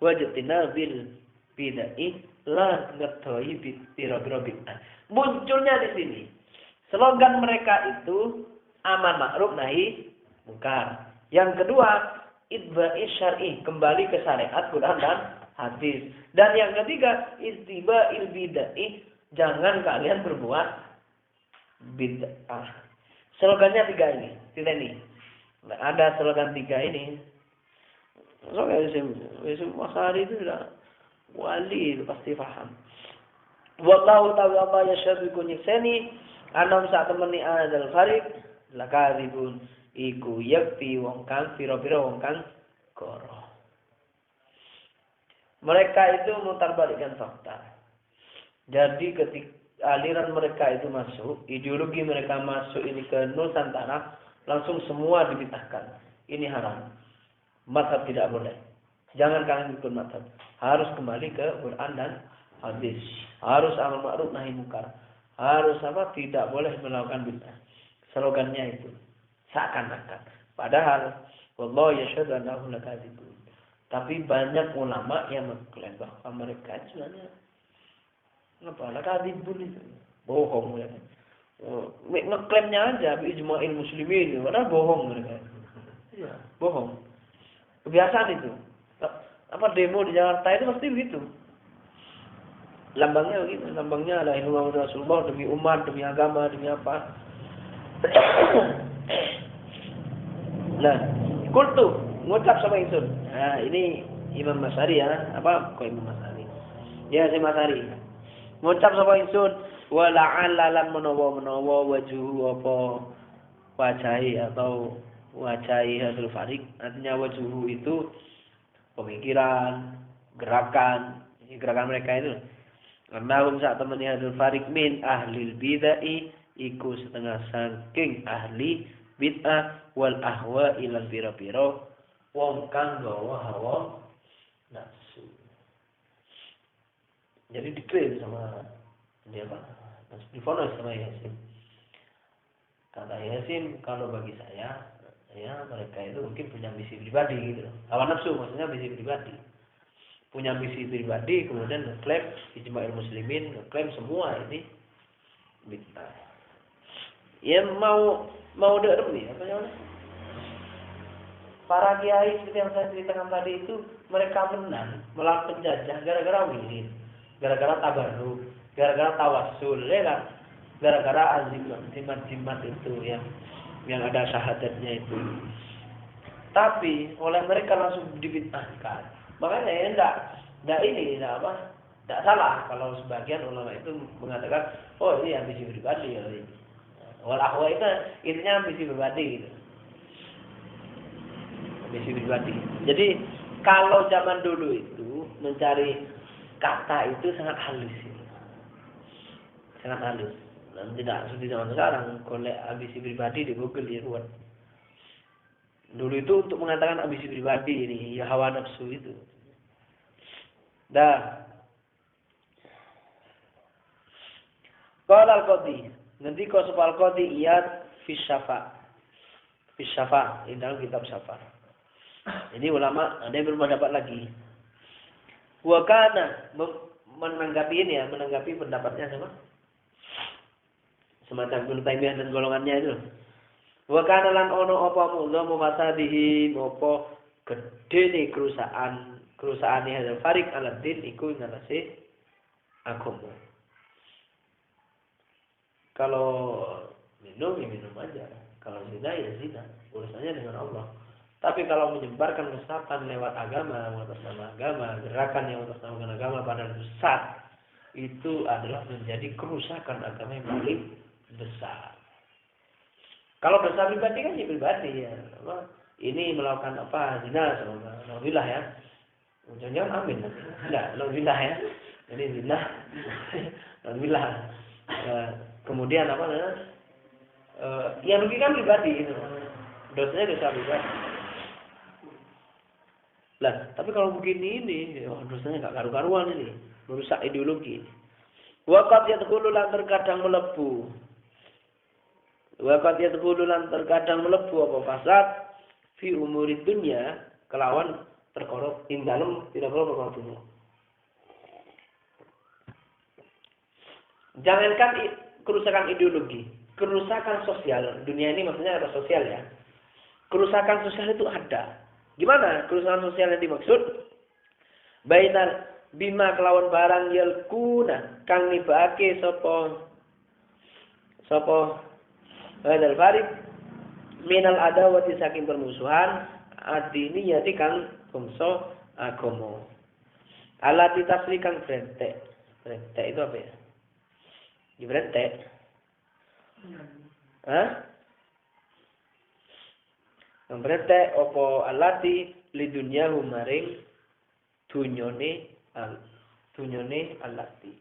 [SPEAKER 3] wajatina bil bid'ah lah ngetoi biro-biro bid'ah. Munculnya di sini. Slogan mereka itu amar ma'ruf nahi munkar. Yang kedua, itba'i syar'i, kembali ke syariat Quran dan hadis. Dan yang ketiga, istiba'il bid'ah, jangan kalian berbuat bid'ah. Slogannya tiga ini. Ada slogan tiga ini. Slogan Yusuf Masari itu sudah wali itu pasti paham. Wallahu ta'ala Allah yashhadu kunyikseni anam saat temani adal farik lakadzibun iku yakti wong kang pira-pira wong kang goro. Mereka itu mutarbalikkan fakta. Jadi ketika aliran mereka itu masuk, ideologi mereka masuk ini ke Nusantara, langsung semua dibitahkan. Ini haram. Mazhab tidak boleh. Jangan kalian ikut mazhab. Harus kembali ke Quran dan hadis. Harus amar ma'ruf nahi munkar. Harus apa? Tidak boleh melakukan bid'ah. Slogannya itu seakan-akan. Padahal wallahu yashhadu annahu lakadzibun. Tapi banyak ulama yang mengklaim bahwa mereka sebenarnya lakadzibun itu. Bohong mereka. Ngeklaimnya aja bi ijma'il muslimin, padahal bohong mereka. Iya, bohong. Kebiasaan itu. Apa demo di Jakarta itu pasti begitu. Lambangnya begitu, lambangnya adalah Muhammad Rasulullah demi umat, demi agama, demi apa. Nah, kultu ngucap sama Insun. Nah, ini Imam Masari ya, apa kok Imam Masari? Ya, si Masari. Ngucap sama Insun, wala'alla lan menawa wajuhu apa wajahi atau wajahi hadul farik. Artinya wajuhu itu pemikiran, gerakan mereka itu
[SPEAKER 4] Annahum sak temene hadul farik min ahlil bid'ah iku setengah saking ahli bid'ah wal ahwa ilan pira-pira wong kang gawa hawa nafsu. Jadi diklaim sama dia Pak, difonis sama Yasin. Kata Yasin, kalau bagi saya, ya mereka itu mungkin punya misi pribadi gitu loh. Hawa nafsu maksudnya misi pribadi. Punya misi pribadi, kemudian ngeklaim ijma'ul muslimin, ngeklaim semua ini bid'ah. Ya mau dengar nih apa namanya? Para kiai seperti yang saya ceritakan tadi itu mereka menang melawan penjajah gara-gara wirid, gara-gara tabarruk, gara-gara tawassul, ya kan? Gara-gara jimat-jimat itu yang ada syahadatnya itu. Tapi oleh mereka langsung dibid'ahkan. Makanya ya enggak salah kalau sebagian ulama itu mengatakan, oh ini ambisi pribadi ya ini. Wal ahwa itu intinya ambisi pribadi gitu. Ambisi pribadi. Jadi kalau zaman dulu itu mencari kata itu sangat halus. Sangat halus. Dan tidak seperti zaman sekarang, golek ambisi pribadi di Google ya ruwet. Dulu itu untuk mengatakan ambisi pribadi ini, ya hawa nafsu itu. Dah. Qala al-qadhi, nanti kau sepal qadhi iyad fi syafa. Fi syafa, di dalam kitab syafa. Ini ulama ada yang berpendapat lagi. Wa kana menanggapi ini ya, menanggapi pendapatnya sama semacam Ibnu Taimiyah dan golongannya itu. Wa kana lan ono apa muzamu fasadihi apa gedene kerusakane hadal farik aladin iku ngarase agama. Kalau minum ya minum aja, kalau zina ya zina, urusannya dengan Allah. Tapi kalau menyebarkan kesesatan lewat agama, atas nama agama, gerakan yang atas nama agama pada sesat, itu adalah menjadi kerusakan agama yang paling besar. Kalau dosa pribadi kan ya pribadi ya. Ini melakukan apa? Zina sama alhamdulillah ya. Jangan amin. Enggak, alhamdulillah ya. Ini zina. Alhamdulillah. Kemudian apa namanya? Yang rugikan pribadi itu. Dosanya dosa pribadi. Lah, tapi kalau begini ini, dosanya enggak karu-karuan ini. Merusak ideologi. Waqat yadkhulu lan terkadang melebu. Waqat yadkhulu lan terkadang melebu apa fasad fi umuri dunya kelawan perkara ing dalem pira-pira perkara dunya. Jangankan kerusakan ideologi, kerusakan sosial. Dunia ini maksudnya apa sosial ya? Kerusakan sosial itu ada. Gimana kerusakan sosial yang dimaksud? Bainal bima kelawan barang yalkuna kang nibake sapa hadal farid minal adawati saking permusuhan adini yati kang bangsa agama. Alati tasri kang brentek. Brentek itu apa ya? Dibrentek. Hah? Brentek opo alati lidunya humaring dunyone alati.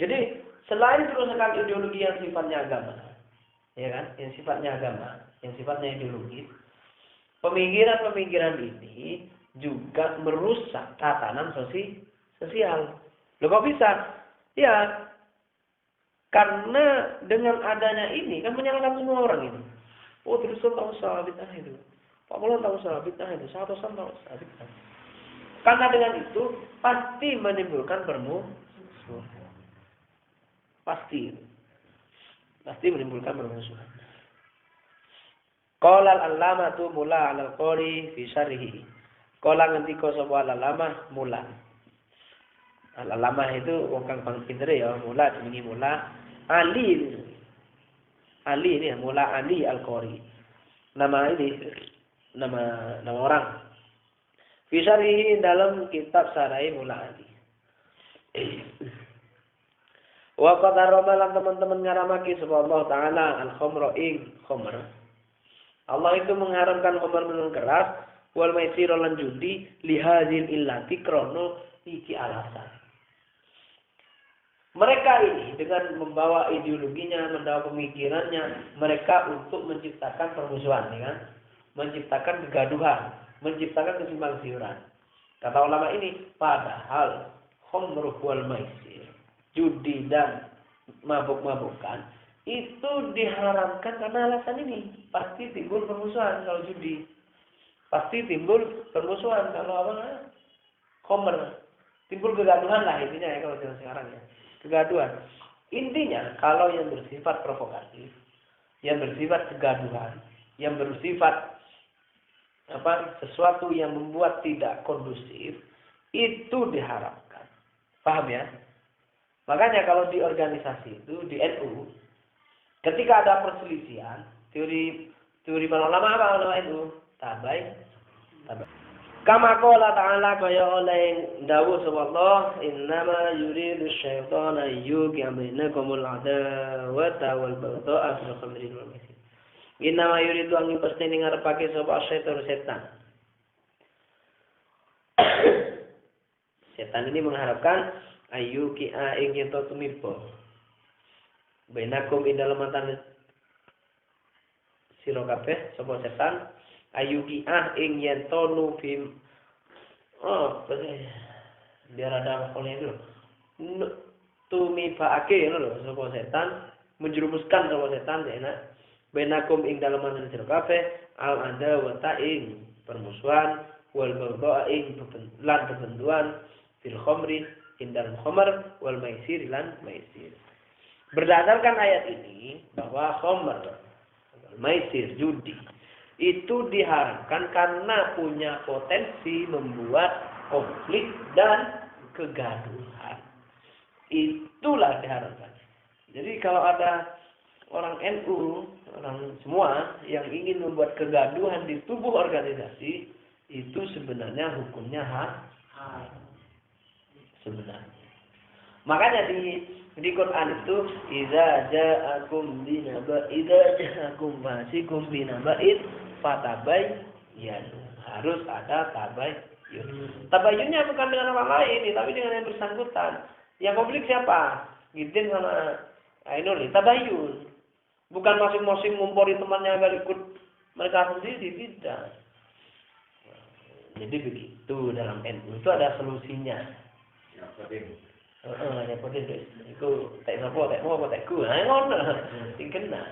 [SPEAKER 4] Jadi selain kerusakan ideologi yang sifatnya agama, ya kan, yang sifatnya agama, yang sifatnya ideologis, pemikiran-pemikiran ini juga merusak tatanan sosial. Loh kok bisa? Ya, karena dengan adanya ini kan menyalahkan semua orang ini. Oh, terus tahu salah bid'ah itu. Pak Mullah tahu salah bid'ah itu. Saya tahu salah bid'ah. Karena dengan itu pasti menimbulkan permusuhan. Pasti menimbulkan permusuhan. Qala al-allamatu mula al-qari fi syarhi. Qala ngendika sapa al-allamah mula. Al-allamah itu wong kang pinter ya, mula jenenge mula Ali ini mula Ali al-qari. Nama orang. Fi syarhi dalam kitab Sarai Mula Ali. Wa qad ramalan teman-teman ngaramaki sapa Allah taala al-khamra ing khamr. Allah itu mengharamkan khamr minuman keras wal maisir lan judi li hadzil illati krono iki alasan. Mereka ini dengan membawa ideologinya, membawa pemikirannya, mereka untuk menciptakan permusuhan, ya kan? Menciptakan kegaduhan, menciptakan kesimpang siuran. Kata ulama ini, padahal khamru wal maisir, judi dan mabuk-mabukan itu diharamkan karena alasan ini. Pasti timbul permusuhan kalau judi. Pasti timbul permusuhan kalau apa namanya? Khamr. Timbul kegaduhan lah intinya ya kalau sekarang ya. Kegaduhan. Intinya kalau yang bersifat provokatif, yang bersifat kegaduhan, yang bersifat sesuatu yang membuat tidak kondusif, itu diharapkan. Paham ya? Makanya kalau di organisasi itu, di NU, ketika ada perselisihan, teori ulama apa ulama NU? Tabai. Kama qala ta'ala kaya oleh dawuh Allah, innama yuridu syaitana yuqi'a bainakumul adawata wal baghdha'a fil khamri wal maisir. Innama yuridu ang pasti ngarepake sapa setan. Setan ini mengharapkan ayyuqi'a ing yen tumiba. Bainakum ing dalem antane sira kabeh sapa setan ayyuqi'a ing yen tonu bim biar ada makolnya itu tumibaake lho sapa setan menjerumuskan sapa setan enak benakum ing dalem antane sira kabeh al anda wa ta'ing permusuhan wal baghdha ing lan perbenduan fil khamri ing dalem khamr wal maisir lan maisir. Berdasarkan ayat ini bahwa khamr maisir judi itu diharamkan karena punya potensi membuat konflik dan kegaduhan. Itulah diharamkan. Jadi kalau ada orang NU, orang semua yang ingin membuat kegaduhan di tubuh organisasi, itu sebenarnya hukumnya haram. Sebenarnya. Makanya di Quran itu idza ja'akum fasiqun binaba'in fatabayyanu. Harus ada tabayyun. Tabayyunnya bukan dengan orang lain, tapi dengan yang bersangkutan. Yang konflik siapa? Gideon sama Ainul, tabayyun. Bukan masing-masing ngumpori temannya agar ikut mereka sendiri, tidak. Jadi begitu dalam NU itu ada solusinya.
[SPEAKER 2] Ya, penting.
[SPEAKER 4] Ya penting itu tak apa tak mau apa tak ku. Nah, ngono. Sing kena.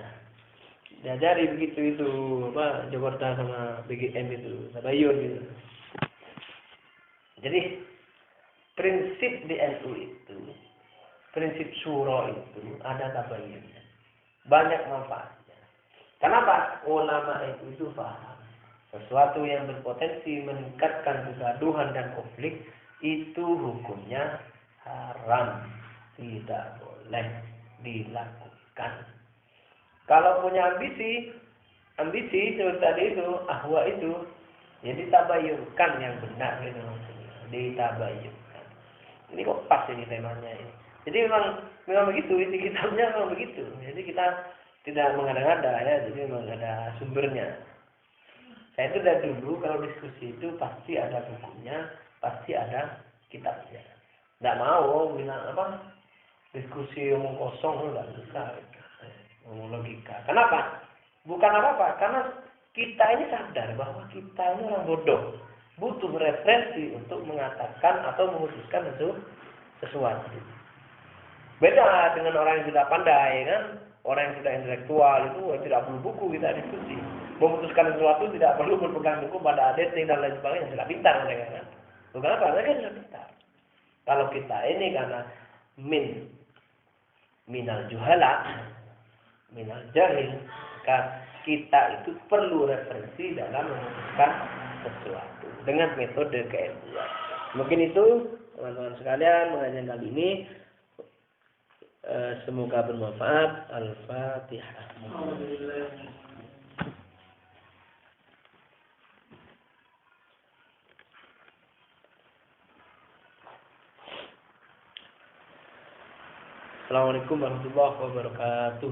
[SPEAKER 4] Diajari begitu itu apa Jakarta sama BGM itu, tabayyun gitu. Jadi prinsip di NU itu, prinsip syura itu ada tabayyunnya. Banyak manfaatnya. Kenapa? Ulama itu paham. Sesuatu yang berpotensi meningkatkan kegaduhan dan konflik itu hukumnya haram. Tidak boleh dilakukan. Kalau punya ambisi seperti tadi itu, ahwa itu, jadi tabayyunkan yang benar gitu. Ditabayyunkan. Ini kok pas ini temanya ini. Jadi memang begitu, isi kitabnya memang begitu. Jadi kita tidak mengada-ngada ya, jadi memang ada sumbernya. Saya itu dari dulu kalau diskusi itu pasti ada bukunya, pasti ada kitabnya. Tidak mau bilang apa diskusi omong kosong nggak bisa, ngomong logika. Kenapa? Bukan apa-apa, karena kita ini sadar bahwa kita ini orang bodoh, butuh referensi untuk mengatakan atau memutuskan sesuatu. Beda dengan orang yang sudah pandai kan, orang yang sudah intelektual itu tidak perlu buku kita diskusi. Memutuskan sesuatu tidak perlu berpegang teguh pada ADT dan lain sebagainya, sudah pintar mereka kan. Bukan apa, mereka sudah pintar. Kalau kita ini karena minal juhala, minal jahil, maka kita itu perlu referensi dalam memutuskan sesuatu dengan metode keilmuan. Mungkin itu teman-teman sekalian mengajian kali ini. Semoga bermanfaat. Al-Fatihah. Assalamualaikum warahmatullahi wabarakatuh.